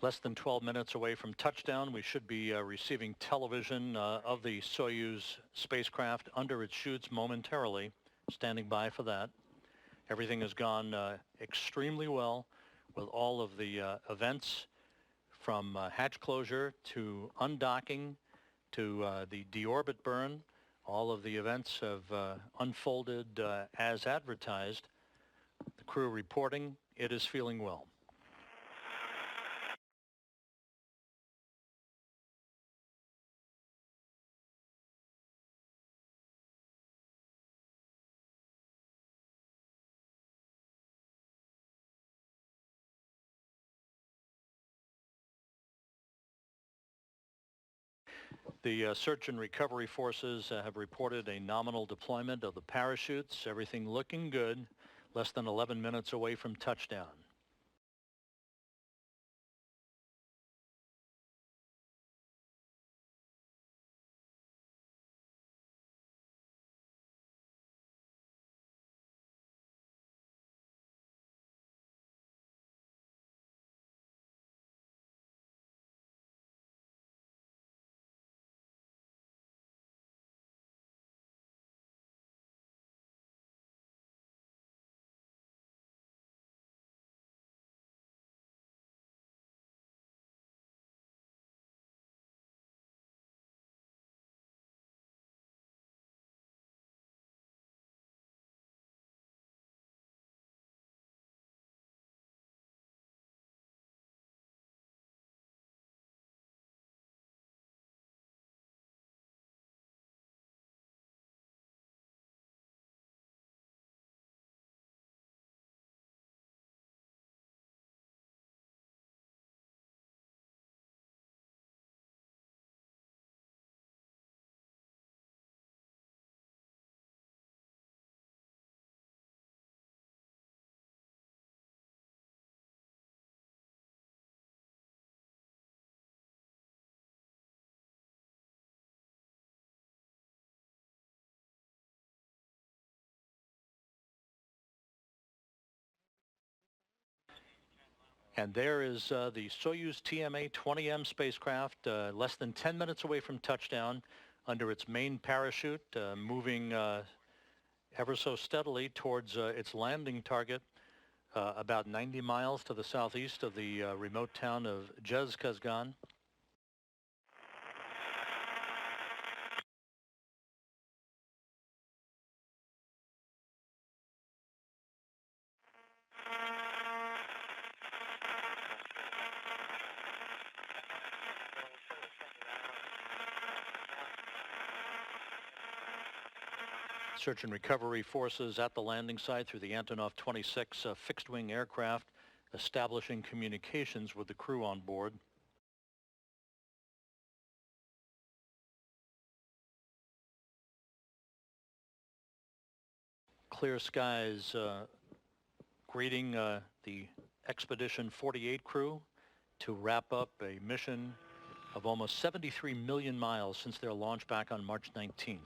Less than 12 minutes away from touchdown, we should be receiving television of the Soyuz spacecraft under its chutes momentarily, standing by for that. Everything has gone extremely well with all of the events from hatch closure to undocking to the deorbit burn. All of the events have unfolded as advertised. The crew reporting it is feeling well. The search and recovery forces have reported a nominal deployment of the parachutes. Everything looking good. Less than 11 minutes away from touchdown. And there is the Soyuz TMA-20M spacecraft, less than 10 minutes away from touchdown under its main parachute, moving ever so steadily towards its landing target, about 90 miles to the southeast of the remote town of Jezkazgan. Search and recovery forces at the landing site through the Antonov 26 fixed-wing aircraft, establishing communications with the crew on board. Clear skies greeting the Expedition 48 crew to wrap up a mission of almost 73 million miles since their launch back on March 19th.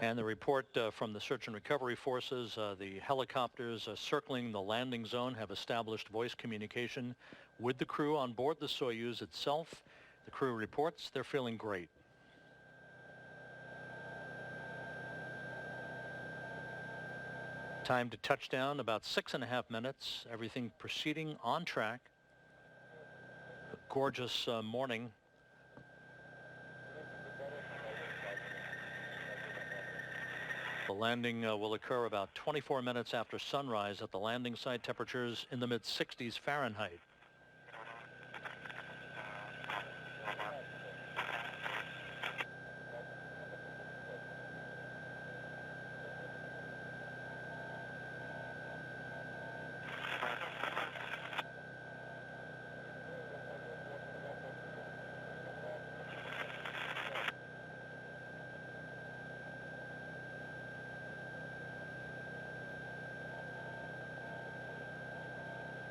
And the report from the search and recovery forces, the helicopters circling the landing zone have established voice communication with the crew on board the Soyuz itself. The crew reports they're feeling great. Time to touchdown, about 6.5 minutes. Everything proceeding on track. A gorgeous morning. The landing will occur about 24 minutes after sunrise at the landing site. Temperatures in the mid-60s Fahrenheit.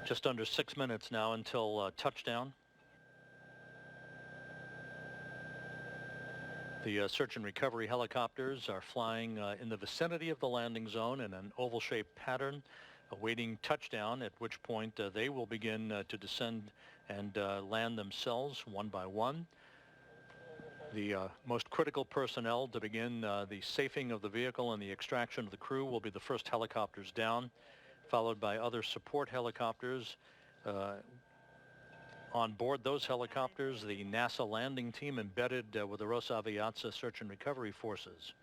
Just under 6 minutes now until touchdown. The search and recovery helicopters are flying in the vicinity of the landing zone in an oval-shaped pattern, awaiting touchdown, at which point they will begin to descend and land themselves one by one. The most critical personnel to begin the safing of the vehicle and the extraction of the crew will be the first helicopters down, followed by other support helicopters. On board those helicopters, the NASA landing team embedded with the Rosaviatsa search and recovery forces.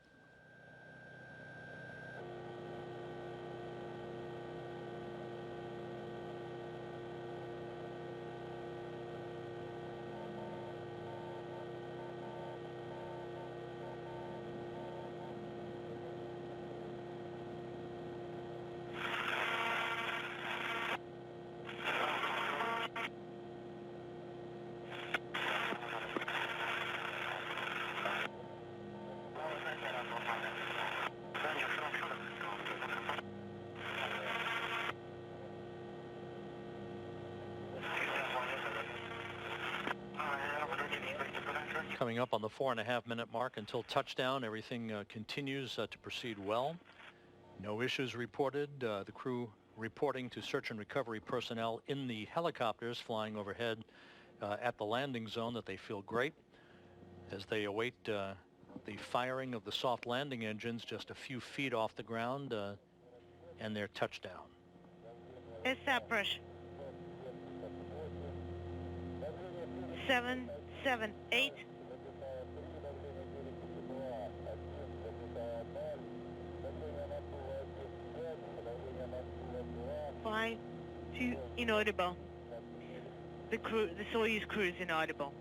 Coming up on the 4.5 minute mark until touchdown, everything continues to proceed well. No issues reported. The crew reporting to search and recovery personnel in the helicopters flying overhead at the landing zone that they feel great as they await the firing of the soft landing engines just a few feet off the ground and their touchdown. Establish 778. 5-2 inaudible. The Soyuz crew is inaudible.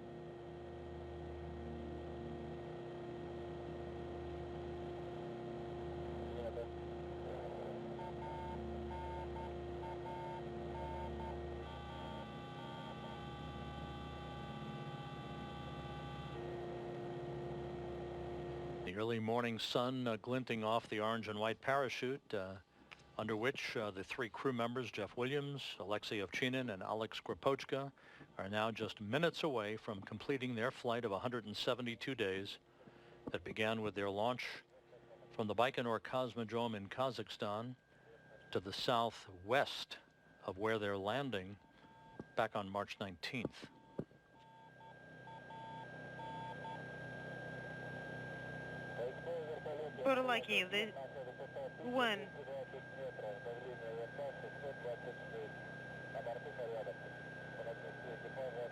The early morning sun glinting off the orange and white parachute, under which the three crew members, Jeff Williams, Alexei Ovchinin, and Alex Gripochka, are now just minutes away from completing their flight of 172 days that began with their launch from the Baikonur Cosmodrome in Kazakhstan to the southwest of where they're landing back on March 19th. But lucky, the one.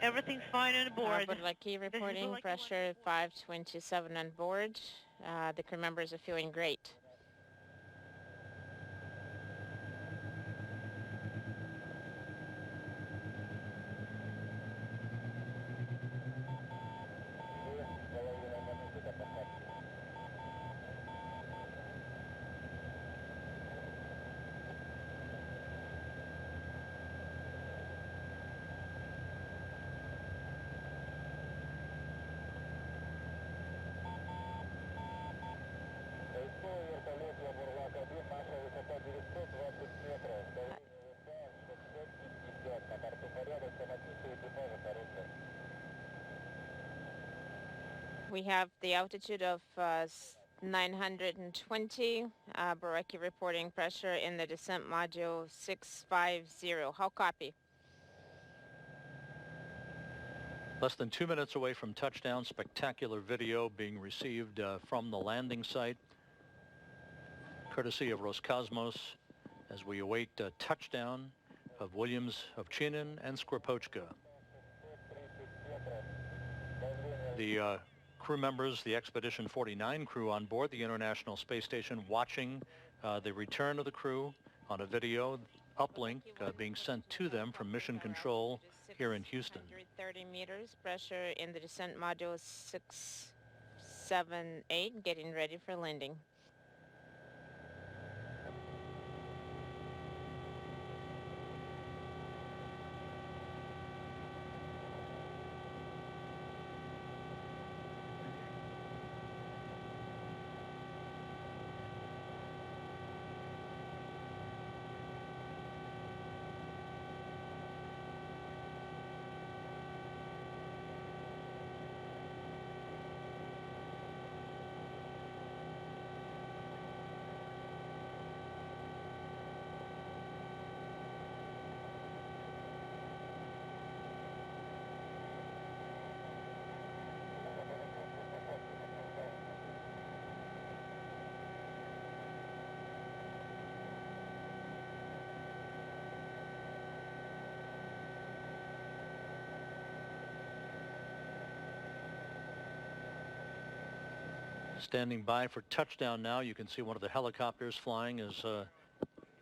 Everything's fine on board. But lucky reporting pressure 527 on board. The crew members are feeling great. We have the altitude of 920, Baraki reporting pressure in the descent module 650. How copy? Less than 2 minutes away from touchdown, spectacular video being received from the landing site, courtesy of Roscosmos. as we await touchdown of Williams, Ovchinin, and Skropochka. The crew members, the Expedition 49 crew on board the International Space Station, watching the return of the crew on a video uplink being sent to them from Mission Control here in Houston. 130 meters, pressure in the descent module 678, getting ready for landing. Standing by for touchdown now. You can see one of the helicopters flying as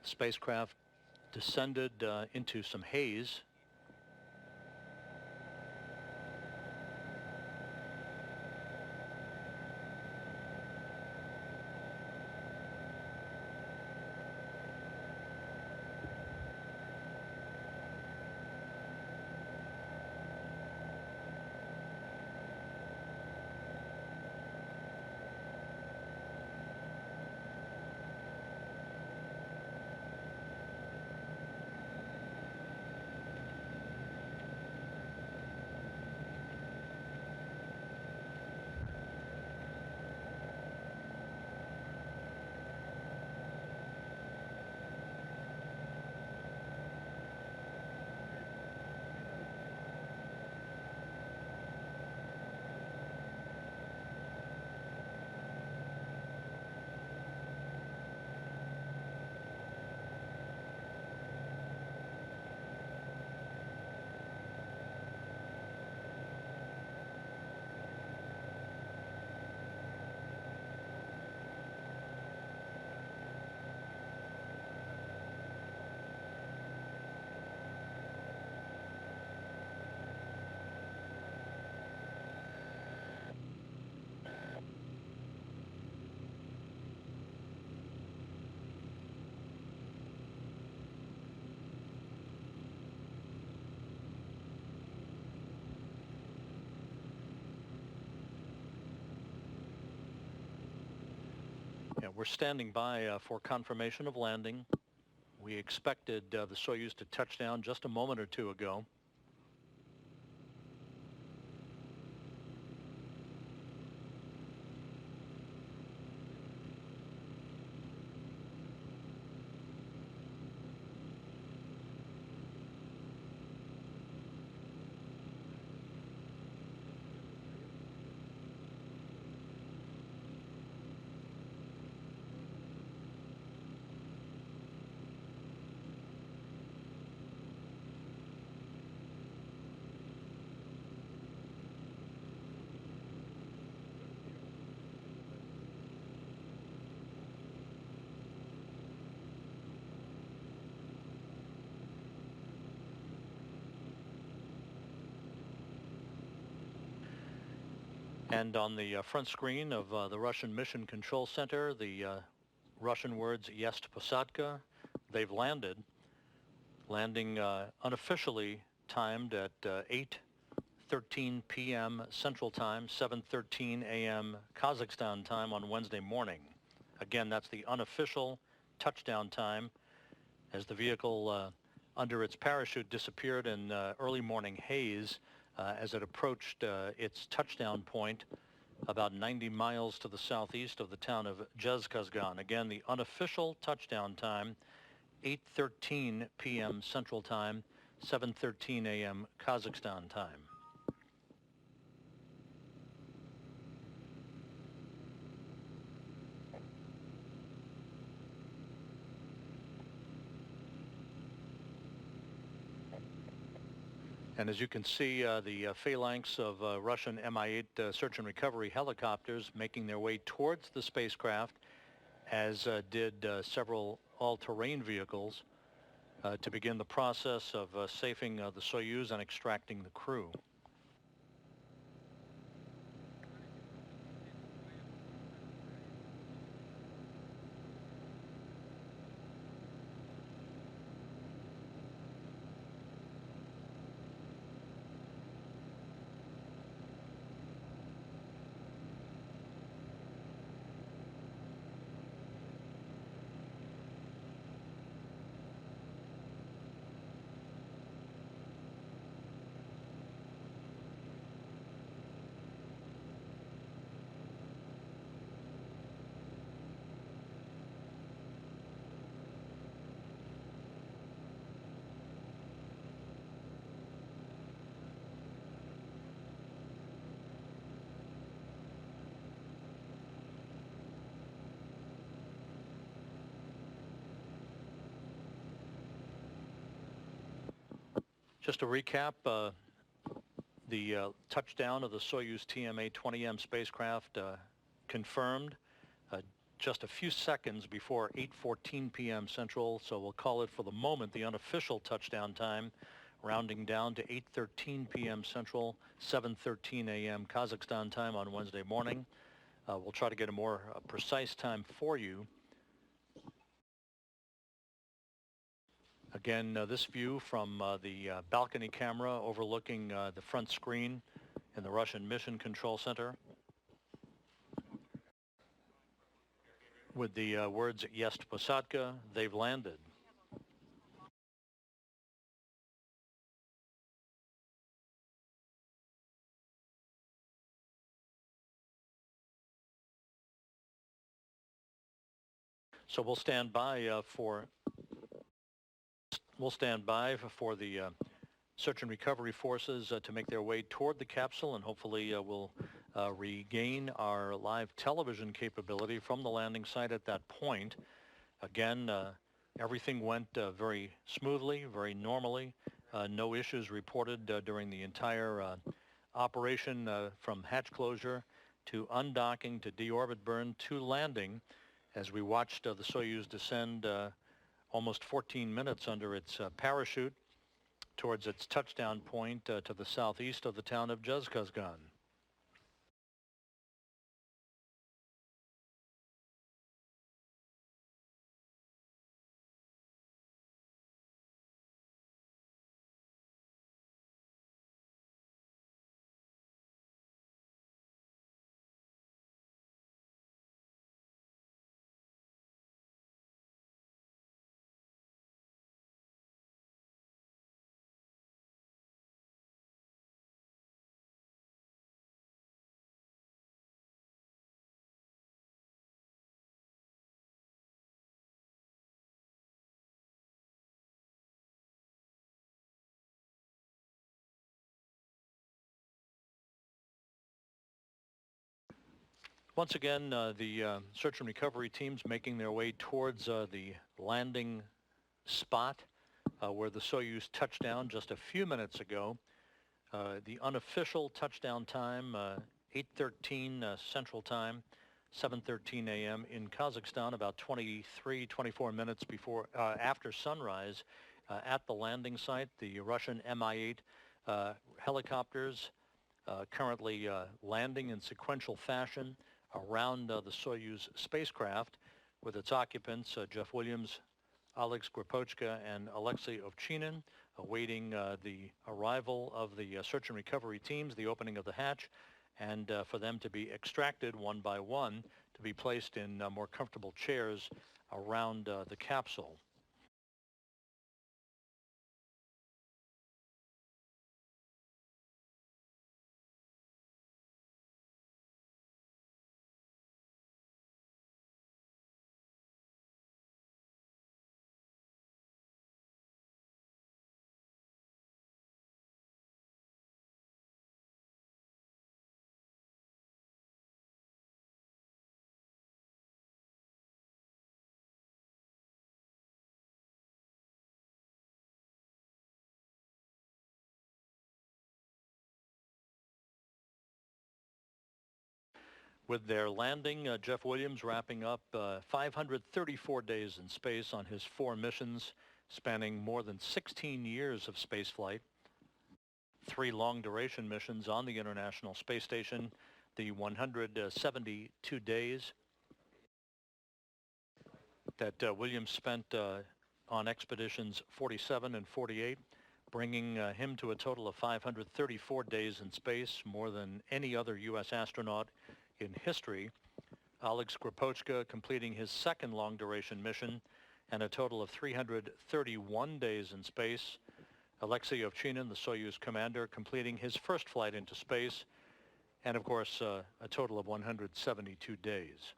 spacecraft descended into some haze. Yeah, we're standing by for confirmation of landing. We expected the Soyuz to touch down just a moment or two ago. And on the front screen of the Russian Mission Control Center, the Russian words "Есть посадка." They've landed. Landing unofficially timed at 8:13 p.m. Central Time, 7:13 a.m. Kazakhstan time on Wednesday morning. Again, that's the unofficial touchdown time, as the vehicle under its parachute disappeared in early morning haze as it approached its touchdown point about 90 miles to the southeast of the town of Jezkazgan. Again, the unofficial touchdown time, 8:13 p.m. Central Time, 7:13 a.m. Kazakhstan time. And as you can see, the phalanx of Russian Mi-8 search and recovery helicopters making their way towards the spacecraft, as did several all-terrain vehicles to begin the process of safing the Soyuz and extracting the crew. Just to recap, the touchdown of the Soyuz TMA-20M spacecraft confirmed just a few seconds before 8:14 p.m. Central, so we'll call it for the moment the unofficial touchdown time, rounding down to 8:13 p.m. Central, 7:13 a.m. Kazakhstan time on Wednesday morning. We'll try to get a more precise time for you. Again, this view from the balcony camera overlooking the front screen in the Russian Mission Control Center, with the words "Jest Posadka," they've landed. So we'll stand by for the search and recovery forces to make their way toward the capsule, and hopefully we'll regain our live television capability from the landing site at that point. Again, everything went very smoothly, very normally. No issues reported during the entire operation from hatch closure to undocking to deorbit burn to landing, as we watched the Soyuz descend almost 14 minutes under its parachute towards its touchdown point to the southeast of the town of Zhezkazgan. Once again, the search and recovery teams making their way towards the landing spot where the Soyuz touched down just a few minutes ago. The unofficial touchdown time, 8:13 Central Time, 7:13 a.m. in Kazakhstan, about 24 minutes before after sunrise at the landing site. The Russian Mi-8 helicopters currently landing in sequential fashion around the Soyuz spacecraft, with its occupants, Jeff Williams, Alex Gripochka, and Alexei Ovchinin, awaiting the arrival of the search and recovery teams, the opening of the hatch, and for them to be extracted one by one to be placed in more comfortable chairs around the capsule. With their landing, Jeff Williams wrapping up 534 days in space on his 4 missions, spanning more than 16 years of spaceflight. 3 long-duration missions on the International Space Station, the 172 days that Williams spent on expeditions 47 and 48, bringing him to a total of 534 days in space, more than any other U.S. astronaut in history. Oleg Skripochka completing his 2nd long-duration mission and a total of 331 days in space. Alexei Ovchinin, the Soyuz commander, completing his 1st flight into space, and of course a total of 172 days.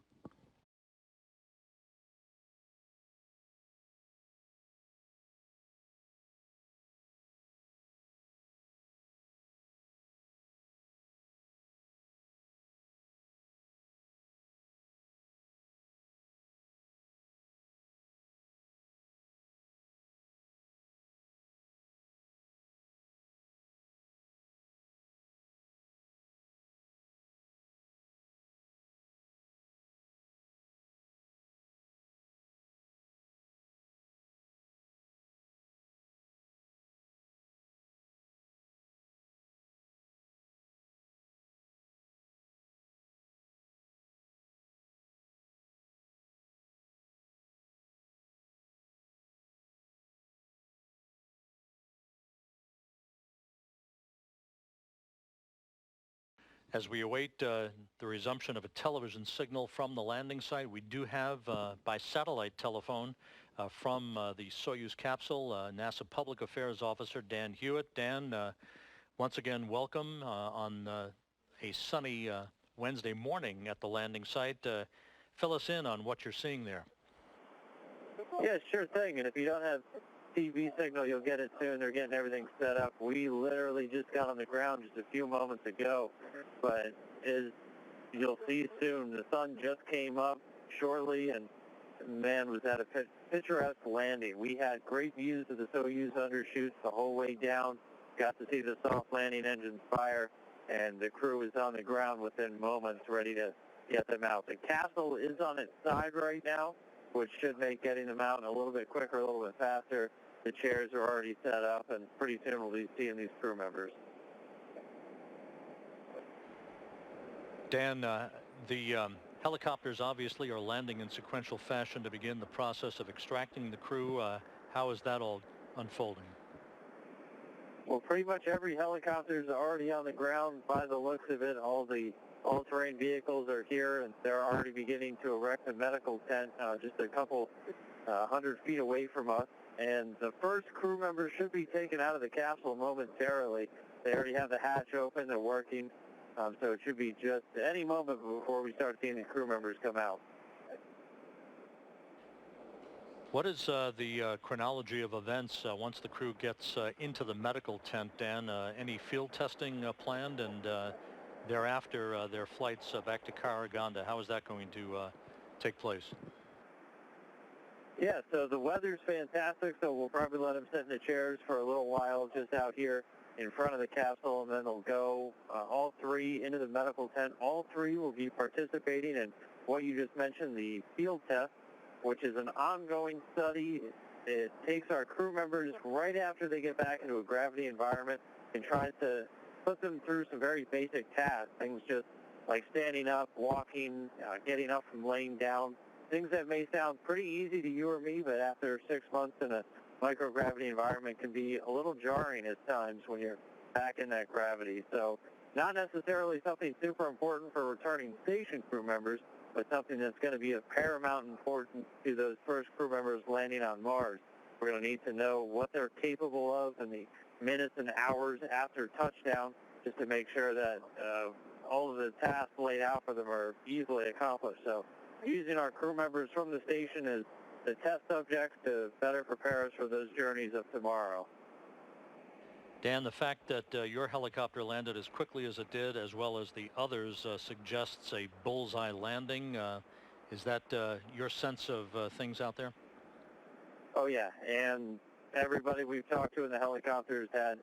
As we await the resumption of a television signal from the landing site, we do have by satellite telephone from the Soyuz capsule, NASA Public Affairs Officer Dan Hewitt. Dan, once again, welcome on a sunny Wednesday morning at the landing site. Fill us in on what you're seeing there. Yeah, sure thing. And if you don't have TV signal, you'll get it soon. They're getting everything set up. We literally just got on the ground just a few moments ago. But as you'll see soon, the sun just came up shortly, and man, was that a picturesque landing. We had great views of the Soyuz undershoots the whole way down. Got to see the soft landing engines fire, and the crew is on the ground within moments ready to get them out. The capsule is on its side right now, which should make getting them out a little bit quicker, a little bit faster. The chairs are already set up, and pretty soon we'll be seeing these crew members. Dan, the helicopters obviously are landing in sequential fashion to begin the process of extracting the crew. How is that all unfolding? Well, pretty much every helicopter is already on the ground by the looks of it. All the all-terrain vehicles are here, and they're already beginning to erect a medical tent just a couple 100 feet away from us. And the first crew member should be taken out of the capsule momentarily. They already have the hatch open. They're working. So it should be just any moment before we start seeing the crew members come out. What is the chronology of events once the crew gets into the medical tent, Dan? Any field testing planned, and thereafter their flights back to Karaganda? How is that going to take place? Yeah, so the weather's fantastic, so we'll probably let them sit in the chairs for a little while just out here in front of the capsule, and then they'll go all 3 into the medical tent. All 3 will be participating in what you just mentioned, the field test, which is an ongoing study. It takes our crew members right after they get back into a gravity environment and tries to put them through some very basic tasks, things just like standing up, walking, getting up from laying down, things that may sound pretty easy to you or me, but after 6 months in a microgravity environment can be a little jarring at times when you're back in that gravity. So not necessarily something super important for returning station crew members, but something that's going to be of paramount importance to those first crew members landing on Mars. We're going to need to know what they're capable of in the minutes and hours after touchdown, just to make sure that all of the tasks laid out for them are easily accomplished. So using our crew members from the station as the test subjects to better prepare us for those journeys of tomorrow. Dan, the fact that your helicopter landed as quickly as it did, as well as the others, suggests a bullseye landing. Is that your sense of things out there? Oh, yeah, and everybody we've talked to in the helicopters had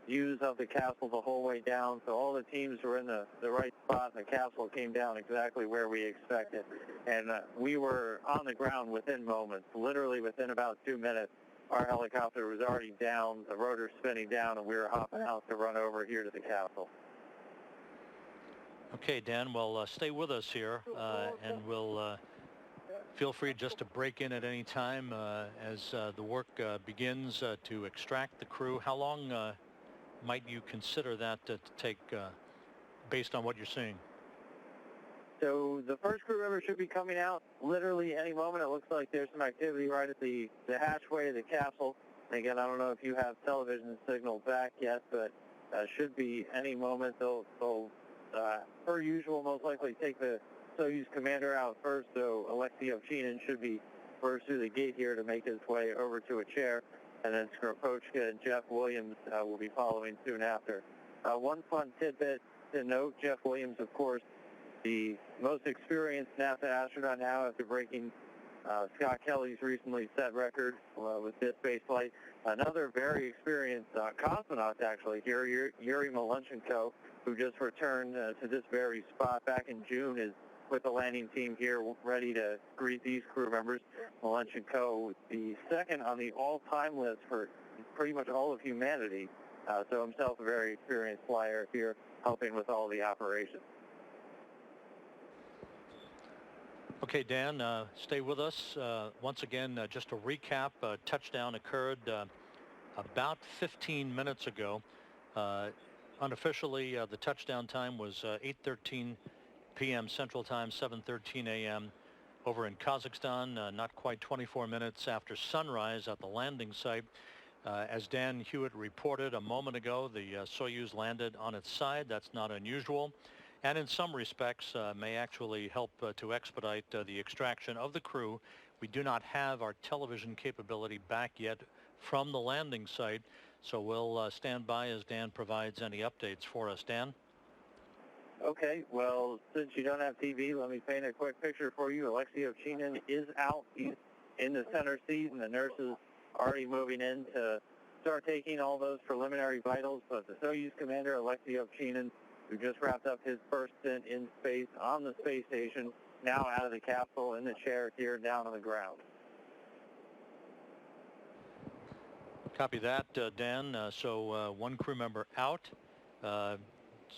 views of the capsule the whole way down, so all the teams were in the right spot, and the capsule came down exactly where we expected. And we were on the ground within moments, literally within about 2 minutes. Our helicopter was already down, the rotor spinning down, and we were hopping out to run over here to the capsule. Okay, Dan, well, stay with us here, and we'll feel free just to break in at any time as the work begins to extract the crew. How long might you consider that to take based on what you're seeing? So the first crew member should be coming out literally any moment. It looks like there's some activity right at the hatchway of the capsule. And again, I don't know if you have television signal back yet, but should be any moment. They'll per usual, most likely take the Soyuz commander out first, so Alexei Ovchinin should be first through the gate here to make his way over to a chair, and then Skropochka and Jeff Williams will be following soon after. One fun tidbit to note, Jeff Williams, of course, the most experienced NASA astronaut now after breaking Scott Kelly's recently set record with this space flight. Another very experienced cosmonaut, actually, here, Yuri Malenchenko, who just returned to this very spot back in June, is with the landing team here, ready to greet these crew members. Malenchenko, the second on the all-time list for pretty much all of humanity, so himself a very experienced flyer here, helping with all the operations. Okay, Dan, stay with us. Once again, just to recap, touchdown occurred about 15 minutes ago. Unofficially, the touchdown time was 8:13 p.m. Central Time, 7:13 a.m. over in Kazakhstan, not quite 24 minutes after sunrise at the landing site. As Dan Hewitt reported a moment ago, the Soyuz landed on its side. That's not unusual, and in some respects may actually help to expedite the extraction of the crew. We do not have our television capability back yet from the landing site, so we'll stand by as Dan provides any updates for us. Dan? Okay, well, since you don't have TV, let me paint a quick picture for you. Alexei Ovchinin is out. He's in the center seat, and the nurses already moving in to start taking all those preliminary vitals. But the Soyuz commander, Alexei Ovchinin, who just wrapped up his first stint in space on the space station, now out of the capsule in the chair here down on the ground. Copy that, Dan. So one crew member out.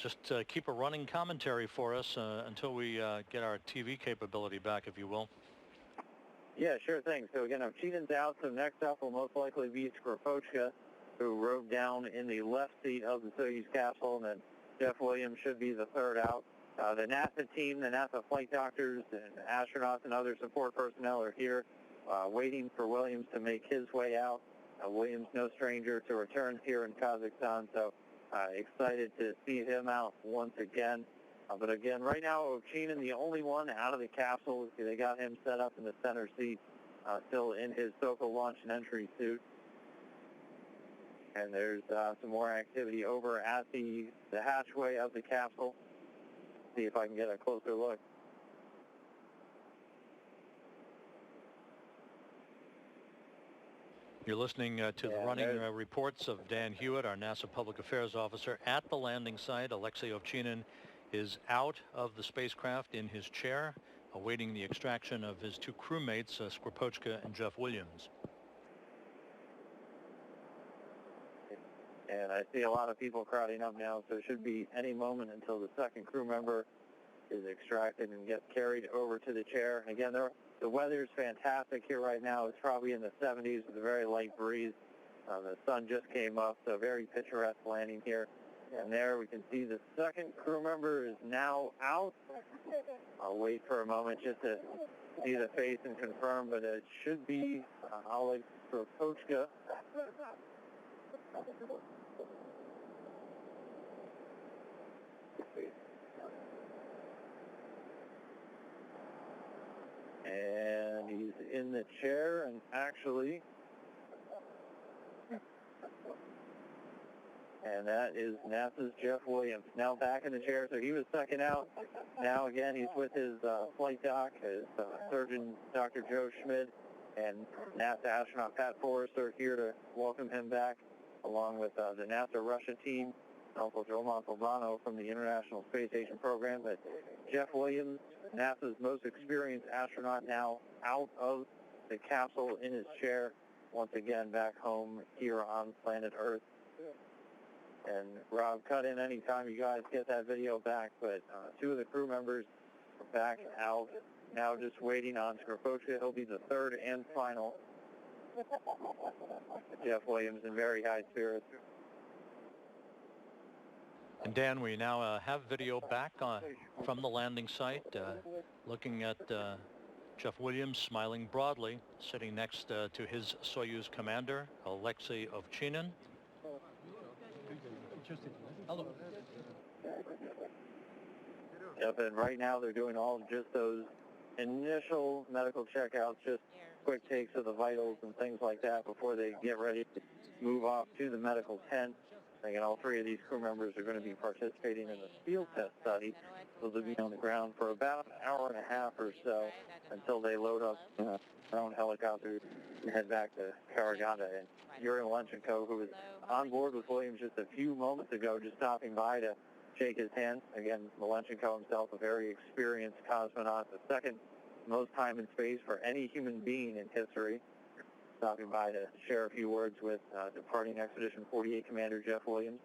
Just keep a running commentary for us until we get our TV capability back, if you will. Yeah, sure thing. So again, Ovchinin's out, so next up will most likely be Skropochka, who rode down in the left seat of the Soyuz capsule, and then Jeff Williams should be the third out. The NASA team, the NASA flight doctors and astronauts and other support personnel are here waiting for Williams to make his way out. Williams, no stranger to returns here in Kazakhstan, so excited to see him out once again. But again, right now, Ovchinin, the only one out of the capsule. They got him set up in the center seat, still in his SOCO launch and entry suit. And there's some more activity over at the hatchway of the capsule. See if I can get a closer look. You're listening to the running reports of Dan Hewitt, our NASA Public Affairs Officer, at the landing site. Alexei Ovchinin is out of the spacecraft in his chair, awaiting the extraction of his two crewmates, Skropochka and Jeff Williams. And I see a lot of people crowding up now, so it should be any moment until the second crew member is extracted and gets carried over to the chair. And again, the weather is fantastic here right now. It's probably in the 70s with a very light breeze. The sun just came up, so very picturesque landing here. And there we can see the second crew member is now out. I'll wait for a moment just to see the face and confirm, but it should be Oleg Skropochka. And he's in the chair, and actually, and that is NASA's Jeff Williams, now back in the chair. So he was second out. Now again, he's with his flight doc, his surgeon, Dr. Joe Schmid, and NASA astronaut Pat Forrester here to welcome him back along with the NASA Russia team, also Roman Poblano from the International Space Station program. But Jeff Williams, NASA's most experienced astronaut, now out of the capsule in his chair, once again back home here on planet Earth. And Rob, cut in anytime you guys get that video back, but two of the crew members are back out, now just waiting on Skropochka. He'll be the third and final. Jeff Williams in very high spirits. And Dan, we now have video back from the landing site, looking at Jeff Williams smiling broadly, sitting next to his Soyuz commander, Alexei Ovchinin. Hello. Yep, and right now they're doing all just those initial medical checkouts, just quick takes of the vitals and things like that before they get ready to move off to the medical tent. Again, all three of these crew members are going to be participating in the field test study. So they'll be on the ground for about an hour and a half or so until they load up their own helicopter and head back to Karaganda. And Yuri Malenchenko, who was on board with Williams just a few moments ago, just stopping by to shake his hand. Again, Malenchenko himself, a very experienced cosmonaut, the second most time in space for any human being in history, stopping by to share a few words with departing Expedition 48 Commander Jeff Williams.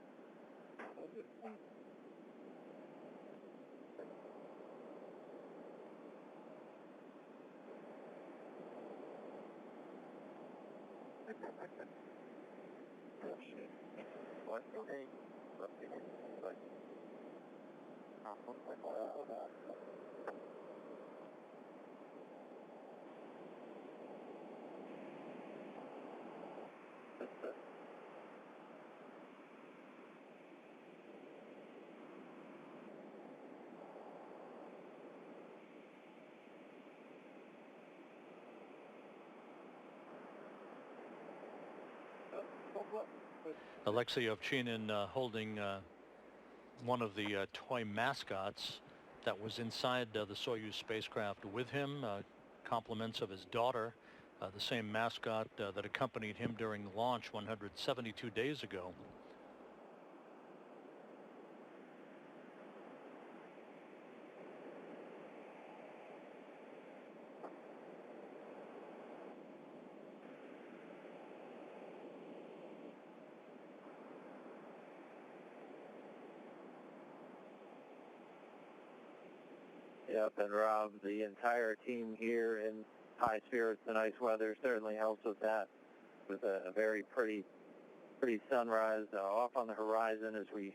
Alexei Ovchinin holding one of the toy mascots that was inside the Soyuz spacecraft with him, compliments of his daughter, the same mascot that accompanied him during the launch 172 days ago. Yep, and Rob, the entire team here in high spirits. The nice weather certainly helps with that, with a very pretty sunrise off on the horizon as we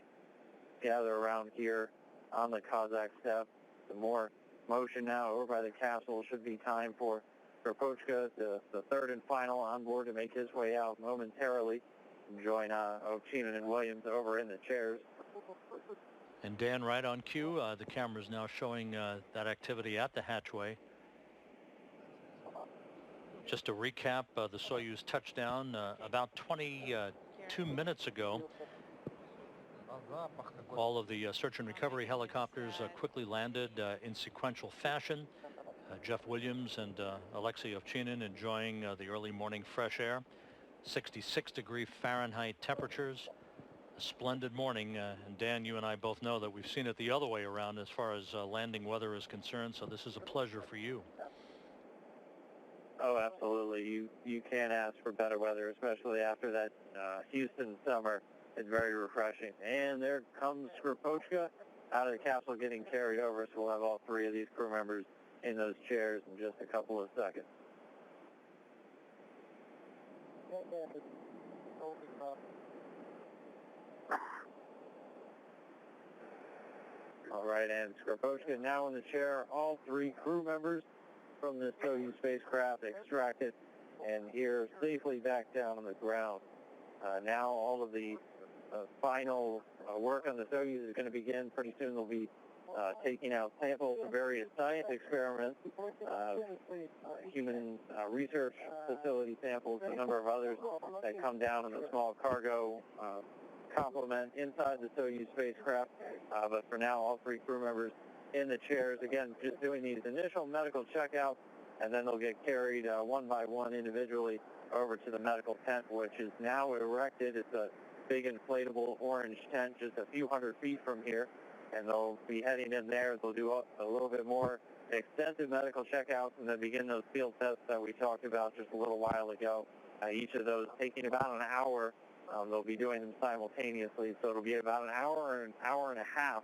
gather around here on the Kazakh steppe. Some more motion now over by the capsule. Should be time for Skropochka, the third and final, on board to make his way out momentarily and join Ovchinin and Williams over in the chairs. And Dan, right on cue, the camera is now showing that activity at the hatchway. Just to recap, the Soyuz touchdown about 22 minutes ago. All of the search and recovery helicopters quickly landed in sequential fashion. Jeff Williams and Alexei Ovchinin enjoying the early morning fresh air. 66-degree Fahrenheit temperatures. A splendid morning, and Dan, you and I both know that we've seen it the other way around as far as landing weather is concerned, so this is a pleasure for you. Oh, absolutely. You can't ask for better weather, especially after that Houston summer. It's very refreshing. And there comes Skropochka out of the capsule getting carried over, so we'll have all three of these crew members in those chairs in just a couple of seconds. All right, and Skropochka now in the chair. All three crew members from the Soyuz spacecraft extracted and here safely back down on the ground. Now all of the final work on the Soyuz is going to begin. Pretty soon they'll be taking out samples for various science experiments, human research facility samples, a number of others that come down in the small cargo complement inside the Soyuz spacecraft. But for now, all three crew members in the chairs, again, just doing these initial medical checkouts, and then they'll get carried one by one individually over to the medical tent, which is now erected. It's a big inflatable orange tent just a few hundred feet from here, and they'll be heading in there. They'll do a little bit more extensive medical checkouts and then begin those field tests that we talked about just a little while ago. Each of those taking about an hour. They'll be doing them simultaneously, so it'll be about an hour and a half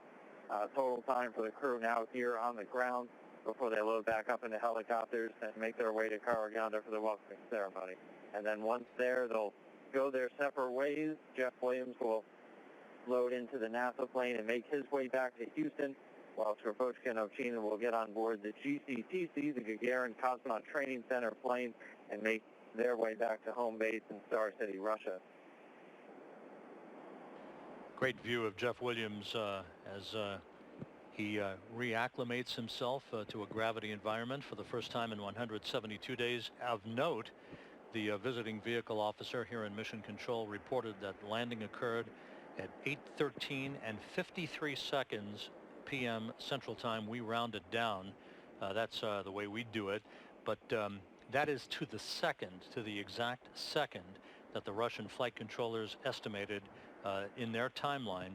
total time for the crew now here on the ground before they load back up into helicopters and make their way to Karaganda for the welcoming ceremony. And then once there, they'll go their separate ways. Jeff Williams will load into the NASA plane and make his way back to Houston, while Skropochka and Ovchinin will get on board the GCTC, the Gagarin Cosmonaut Training Center plane, and make their way back to home base in Star City, Russia. Great view of Jeff Williams as he reacclimates himself to a gravity environment for the first time in 172 days. Of note, the visiting vehicle officer here in Mission Control reported that landing occurred at 8:13 and 53 seconds p.m. Central Time. We rounded down. That's the way we do it. But that is to the second, to the exact second that the Russian flight controllers estimated in their timeline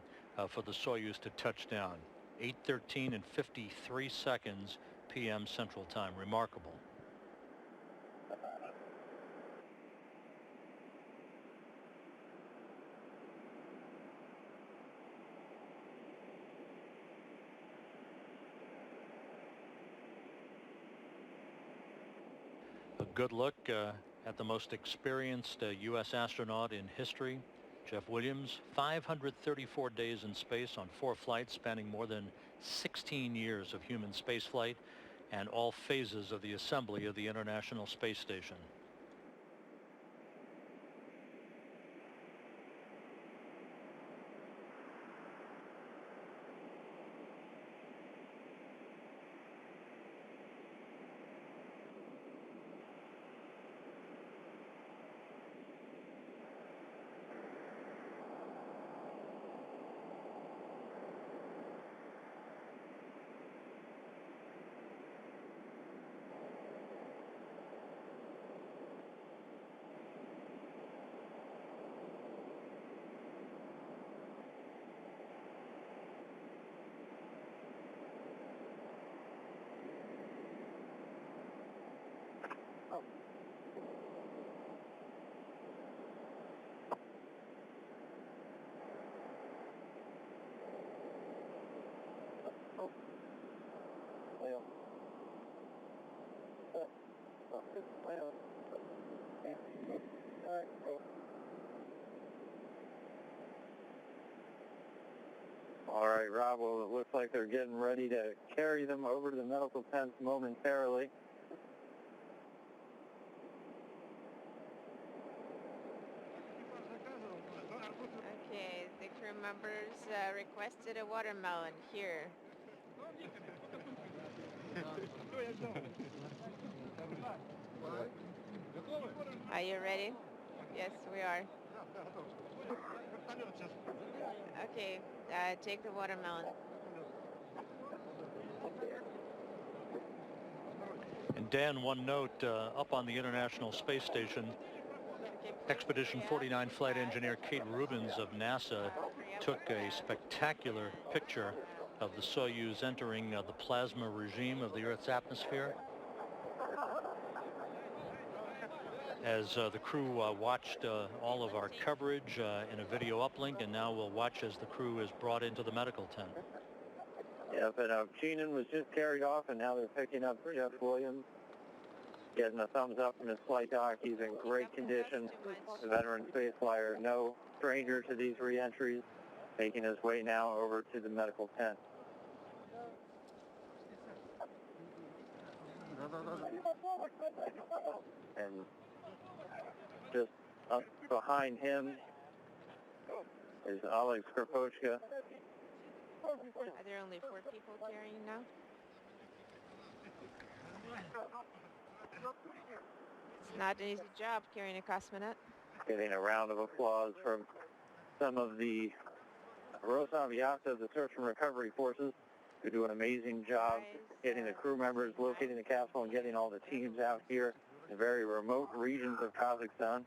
for the Soyuz to touch down. 8:13 and 53 seconds p.m. Central Time. Remarkable. A good look at the most experienced U.S. astronaut in history, Jeff Williams. 534 days in space on 4 flights spanning more than 16 years of human spaceflight and all phases of the assembly of the International Space Station. All right, Rob, well, it looks like they're getting ready to carry them over to the medical tent momentarily. Okay, the crew members requested a watermelon here. Are you ready? Yes, we are. Okay, take the watermelon. And Dan, one note, up on the International Space Station, Expedition 49 flight engineer Kate Rubins of NASA took a spectacular picture of the Soyuz entering the plasma regime of the Earth's atmosphere. As the crew watched all of our coverage in a video uplink, and now we'll watch as the crew is brought into the medical tent. Yep, and Ovchinin was just carried off, and now they're picking up Jeff Williams, getting a thumbs up from his flight doc. He's in great condition. The veteran space flyer, no stranger to these reentries, making his way now over to the medical tent. And just up behind him is Oleg Skropochka. Are there only 4 people carrying now? It's not an easy job carrying a cosmonaut. Getting a round of applause from some of the Rosaviata, the search and recovery forces, who do an amazing job getting the crew members, locating the capsule, and getting all the teams out here the very remote regions of Kazakhstan.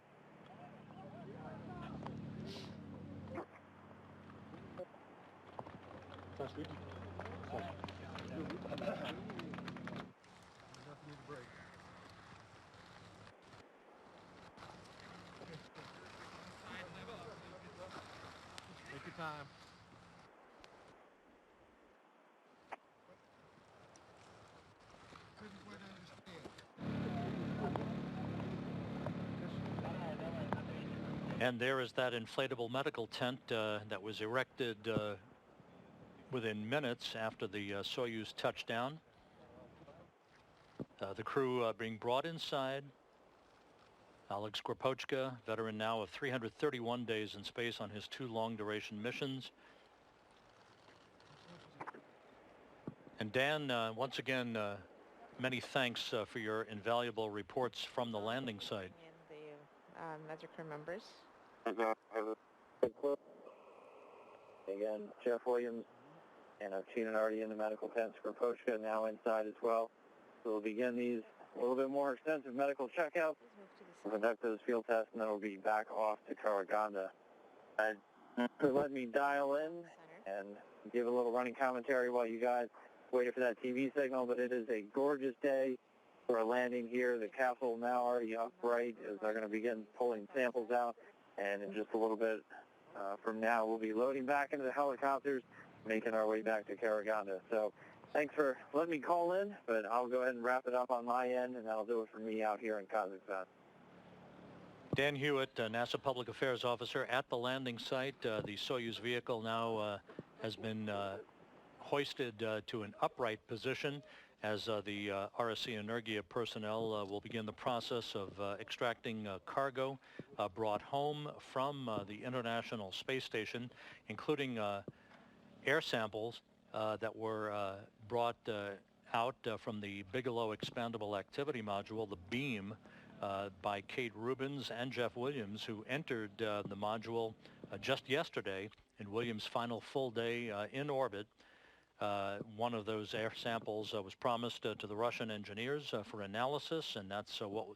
Take your time. And there is that inflatable medical tent that was erected within minutes after the Soyuz touchdown. The crew being brought inside. Alex Grapochka, veteran now of 331 days in space on his 2 long-duration missions. And Dan, once again, many thanks for your invaluable reports from the landing site. And the other crew members. Again, Jeff Williams and Cheenan already in the medical tent. Grapochka now inside as well. So we'll begin these a little bit more extensive medical checkouts. We'll conduct those field tests, and then we'll be back off to Karaganda. So let me dial in and give a little running commentary while you guys waited for that TV signal, but it is a gorgeous day for a landing here. The capsule now already upright as they're going to begin pulling samples out, and in just a little bit from now, we'll be loading back into the helicopters, making our way back to Karaganda. So thanks for letting me call in, but I'll go ahead and wrap it up on my end, and that'll do it for me out here in Kazakhstan. Dan Hewitt, NASA Public Affairs Officer at the landing site. The Soyuz vehicle now has been hoisted to an upright position as the RSC Energia personnel will begin the process of extracting cargo brought home from the International Space Station, including air samples that were brought out from the Bigelow Expandable Activity Module, the BEAM, by Kate Rubins and Jeff Williams, who entered the module just yesterday in Williams' final full day in orbit. One of those air samples was promised to the Russian engineers for analysis, and that's what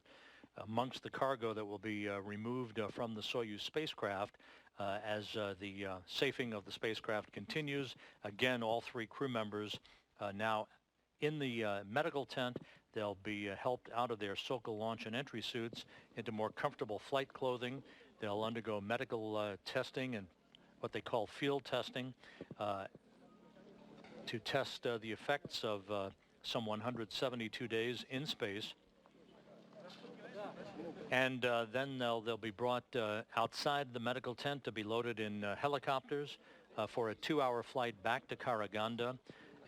amongst the cargo that will be removed from the Soyuz spacecraft as the safing of the spacecraft continues. Again, all 3 crew members now in the medical tent. They'll be helped out of their Sokol launch and entry suits into more comfortable flight clothing. They'll undergo medical testing and what they call field testing to test the effects of some 172 days in space. And then they'll be brought outside the medical tent to be loaded in helicopters for a 2-hour flight back to Karaganda.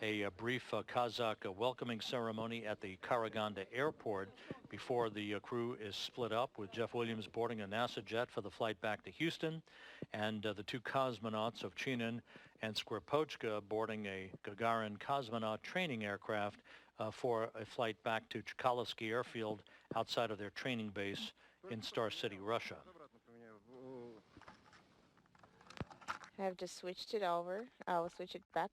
A brief Kazakh welcoming ceremony at the Karaganda airport before the crew is split up, with Jeff Williams boarding a NASA jet for the flight back to Houston, and the 2 cosmonauts of Cheenan and Grapochka boarding a Gagarin cosmonaut training aircraft for a flight back to Chkalovsky Airfield outside of their training base in Star City, Russia. I have just switched it over. I will switch it back.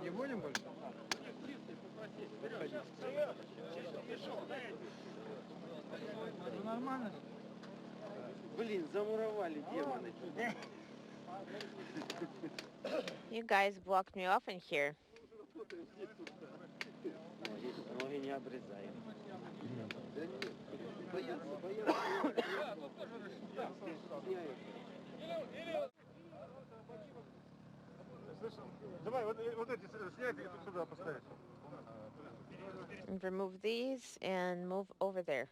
Не будем больше? Нормально. Блин, замуровали демоны. You guys blocked me off in here. Ноги не обрезаем. Давай, вот эти снять и сюда поставить. And remove these and move over there.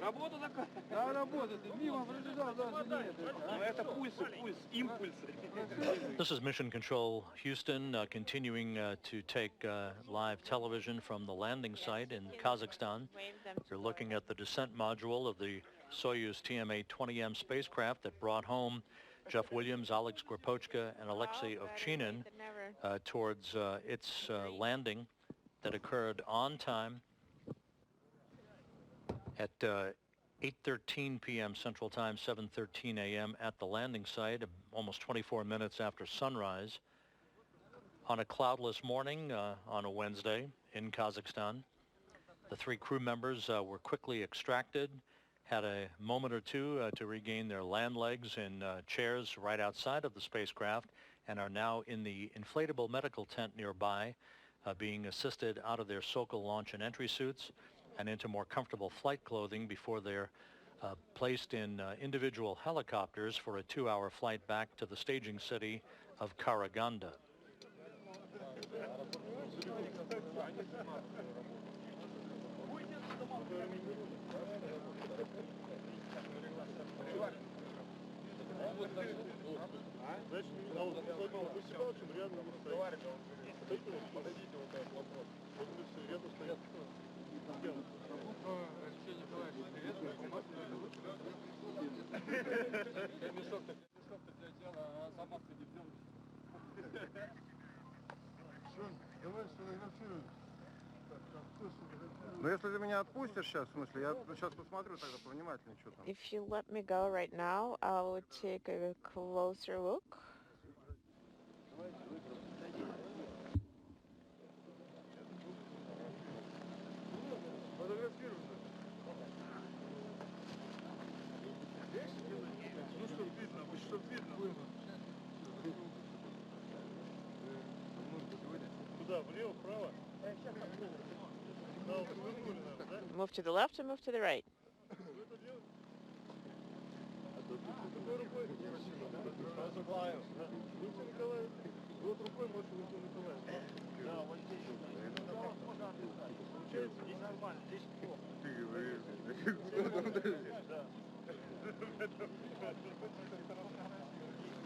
Работа такая? Да, работа. Ты мимо пробежал, даже нет. Но это пульс, импульс. This is Mission Control Houston, continuing to take live television from the landing site in Kazakhstan. You're looking at the descent module of the Soyuz TMA-20M spacecraft that brought home Jeff Williams, Oleg Skripochka, and Alexei Ovchinin towards its landing that occurred on time at 8:13 p.m. Central Time, 7:13 a.m. at the landing site, almost 24 minutes after sunrise, on a cloudless morning on a Wednesday in Kazakhstan. The three crew members were quickly extracted, had a moment or two to regain their land legs in chairs right outside of the spacecraft, and are now in the inflatable medical tent nearby, being assisted out of their Sokol launch and entry suits and into more comfortable flight clothing before they're placed in individual helicopters for a 2-hour flight back to the staging city of Karaganda. Ну, если ты меня отпустишь сейчас, в смысле, я сейчас посмотрю тогда повнимательнее, что там. If you let me go right now, I'll take a closer look. Move to the left or move to the right?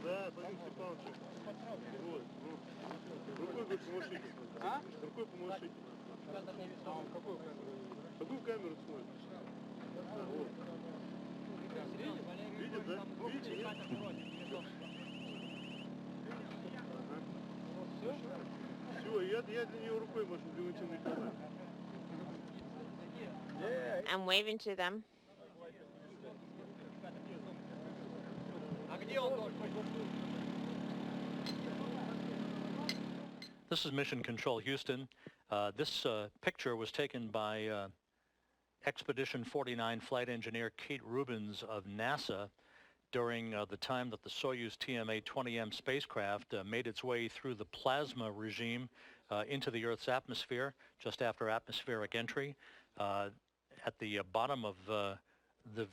Да, Владимир Степанович. Вот. Рукой бы помашите. А? Рукой помашите. Какую камеру? Какую камеру смотришь? Вот. Видит, да? Видите, нет? Все, я для нее рукой машу, для Валентины Николаевны. I'm waving to them. This is Mission Control Houston. This picture was taken by Expedition 49 flight engineer Kate Rubins of NASA during the time that the Soyuz TMA-20M spacecraft made its way through the plasma regime into the Earth's atmosphere just after atmospheric entry. At the bottom of the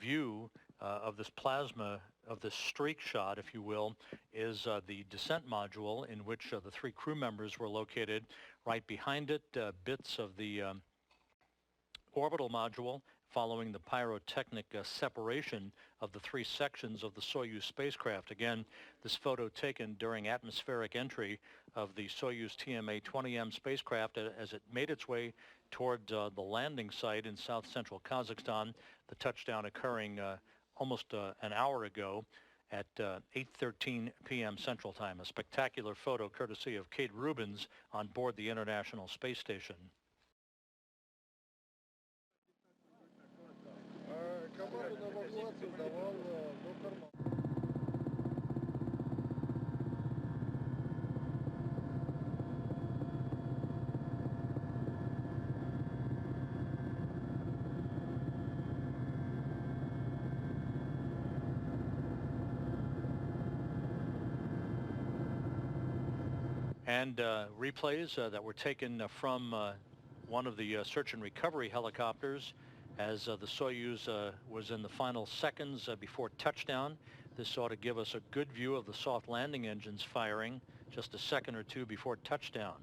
view of this plasma, of this streak shot, if you will, is the descent module in which the three crew members were located. Right behind it, bits of the orbital module, following the pyrotechnic separation of the three sections of the Soyuz spacecraft. Again, this photo taken during atmospheric entry of the Soyuz TMA-20M spacecraft as it made its way toward the landing site in south-central Kazakhstan, the touchdown occurring almost an hour ago at 8:13 p.m. Central Time. A spectacular photo courtesy of Kate Rubins on board the International Space Station. And replays that were taken from one of the search and recovery helicopters as the Soyuz was in the final seconds before touchdown. This ought to give us a good view of the soft landing engines firing just a second or two before touchdown.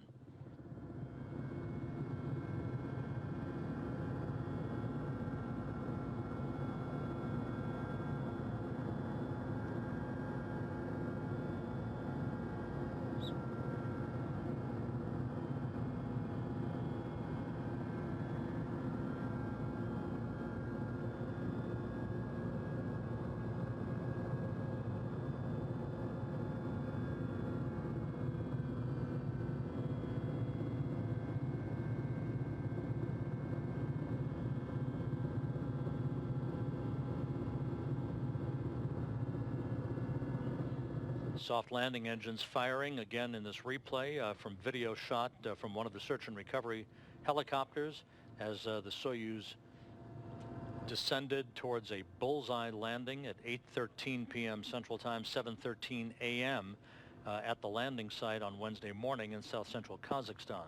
Soft landing engines firing again in this replay from video shot from one of the search and recovery helicopters as the Soyuz descended towards a bullseye landing at 8:13 p.m. Central Time, 7:13 a.m. At the landing site on Wednesday morning in south-central Kazakhstan.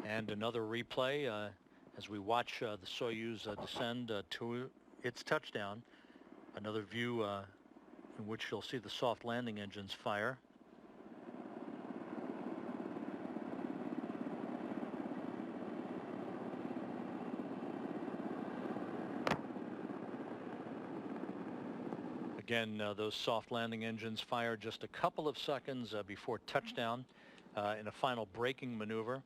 And another replay as we watch the Soyuz descend to its touchdown. Another view in which you'll see the soft landing engines fire. Again, those soft landing engines fire just a couple of seconds before touchdown in a final braking maneuver.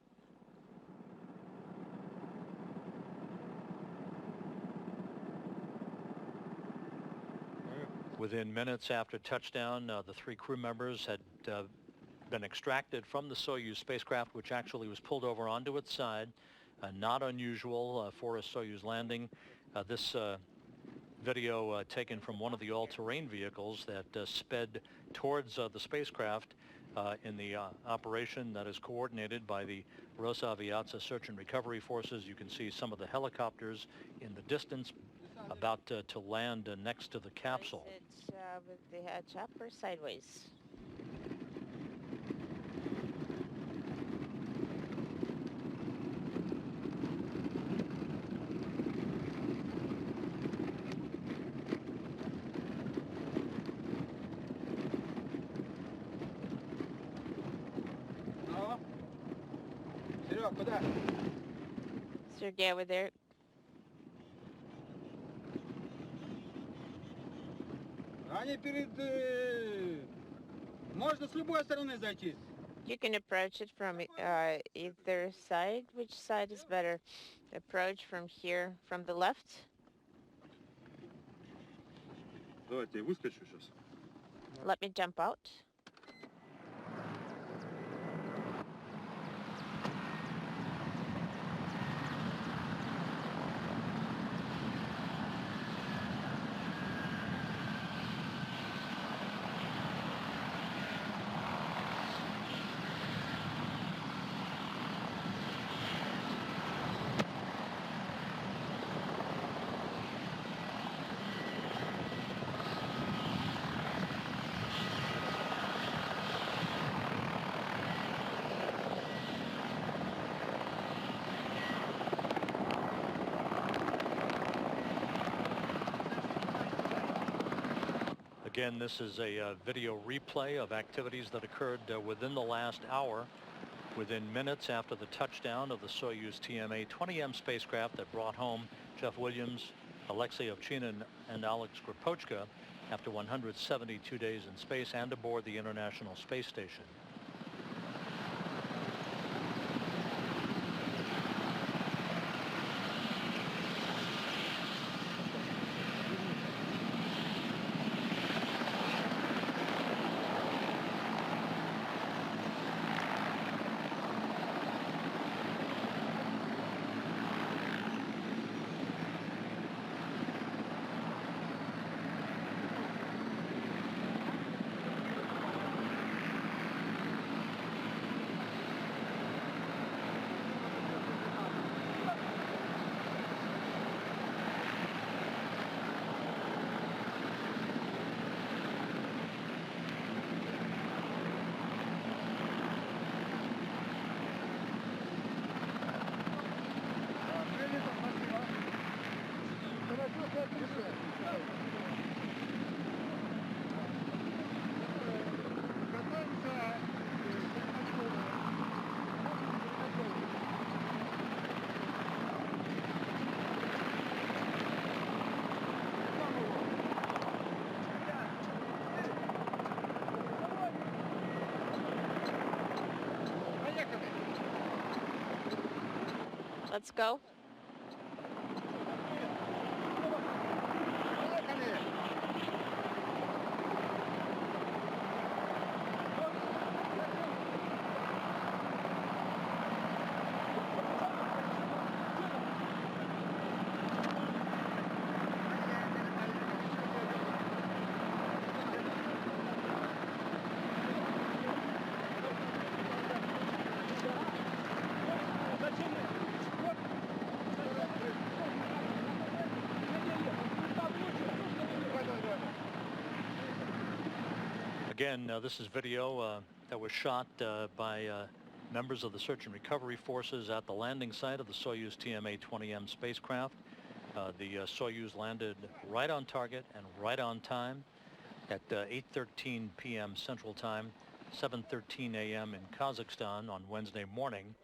Within minutes after touchdown, the three crew members had been extracted from the Soyuz spacecraft, which actually was pulled over onto its side. Not unusual for a Soyuz landing. This video taken from one of the all-terrain vehicles that sped towards the spacecraft in the operation that is coordinated by the Rosaviatsa Search and Recovery Forces. You can see some of the helicopters in the distance about to land next to the capsule. Is it with the hatch up or sideways? Серег, куда? Sergey, over there. Они перед... Можно с любой стороны зайти. You can approach it from either side. Which side is better? Approach from here, from the left? Давайте я выскочу сейчас. Let me jump out. Again, this is a video replay of activities that occurred within the last hour, within minutes after the touchdown of the Soyuz TMA-20M spacecraft that brought home Jeff Williams, Alexei Ovchinin, and Alex Gripochka after 172 days in space and aboard the International Space Station. Let's go. Again, this is video that was shot by members of the search and recovery forces at the landing site of the Soyuz TMA-20M spacecraft. The Soyuz landed right on target and right on time at 8:13 p.m. Central Time, 7:13 a.m. in Kazakhstan on Wednesday morning.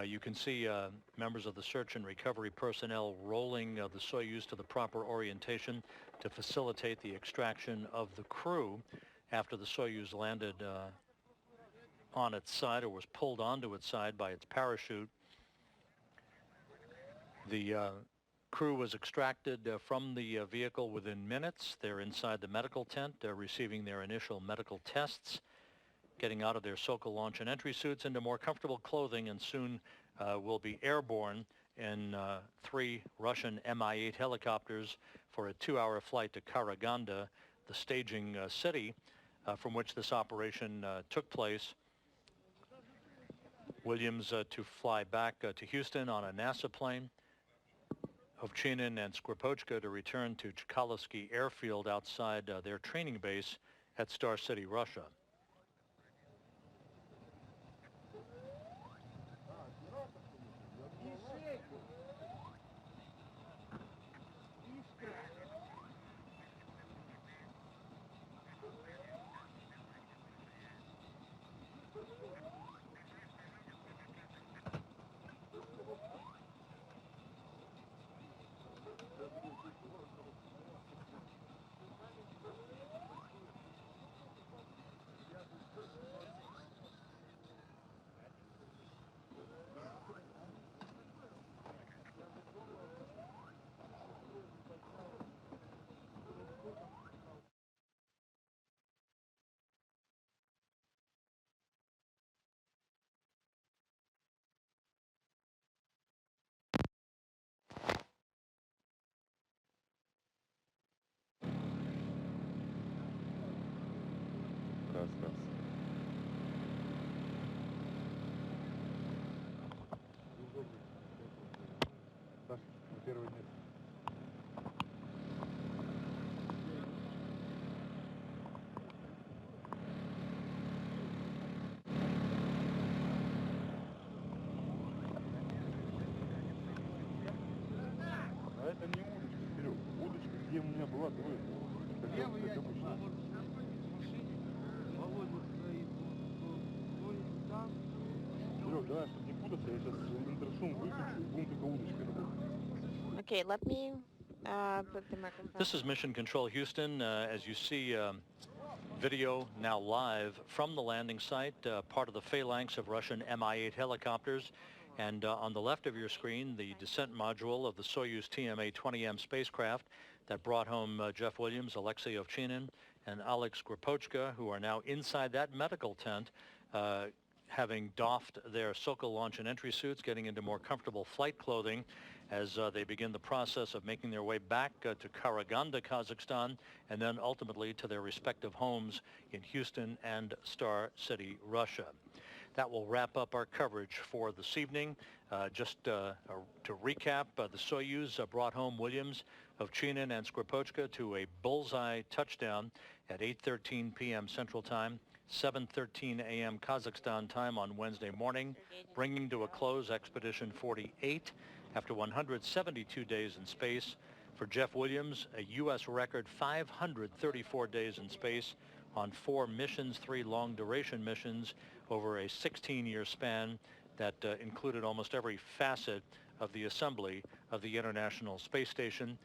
You can see members of the search and recovery personnel rolling the Soyuz to the proper orientation to facilitate the extraction of the crew after the Soyuz landed on its side, or was pulled onto its side by its parachute. The crew was extracted from the vehicle within minutes. They're inside the medical tent, receiving their initial medical tests, getting out of their Sokol launch and entry suits into more comfortable clothing, and soon will be airborne in 3 Russian Mi-8 helicopters for a 2-hour flight to Karaganda, the staging city from which this operation took place. Williams to fly back to Houston on a NASA plane. Ovchinin and Skripochka to return to Chkalovsky Airfield outside their training base at Star City, Russia. Раз. Саша, на первое место. А это не удочка, Серег. Удочка, где у меня была, двое. Okay, let me put the microphone. This is Mission Control Houston. As you see, video now live from the landing site, part of the phalanx of Russian Mi-8 helicopters. And on the left of your screen, the descent module of the Soyuz TMA-20M spacecraft that brought home Jeff Williams, Alexei Ovchinin, and Alex Gripochka, who are now inside that medical tent, having doffed their Sokol launch and entry suits, getting into more comfortable flight clothing as they begin the process of making their way back to Karaganda, Kazakhstan, and then ultimately to their respective homes in Houston and Star City, Russia. That will wrap up our coverage for this evening. Just to recap, the Soyuz brought home Williams, Ovchinin, and Skripochka to a bullseye touchdown at 8:13 p.m. Central Time, 7:13 a.m. Kazakhstan time on Wednesday morning, bringing to a close Expedition 48 after 172 days in space. For Jeff Williams, a U.S. record 534 days in space on 4 missions, 3 long-duration missions over a 16-year span that included almost every facet of the assembly of the International Space Station.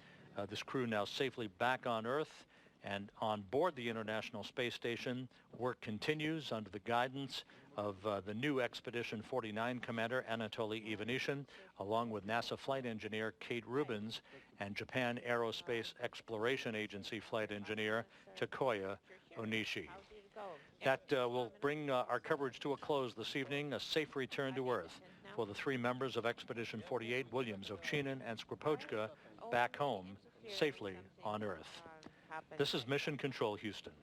This crew now safely back on Earth, and on board the International Space Station, work continues under the guidance of the new Expedition 49 commander, Anatoly Ivanishin, along with NASA flight engineer Kate Rubins and Japan Aerospace Exploration Agency flight engineer Takoya Onishi. That will bring our coverage to a close this evening, a safe return to Earth for the 3 members of Expedition 48, Williams, Ovchinin, and Skripochka, back home safely on Earth. This is Mission Control Houston.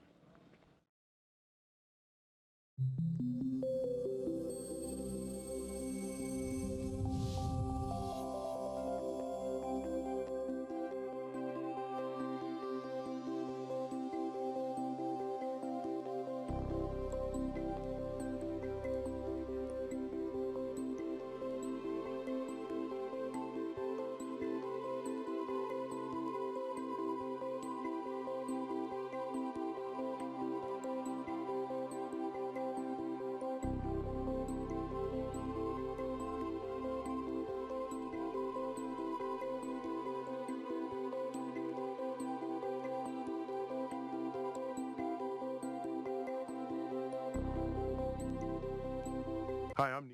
Hi, I'm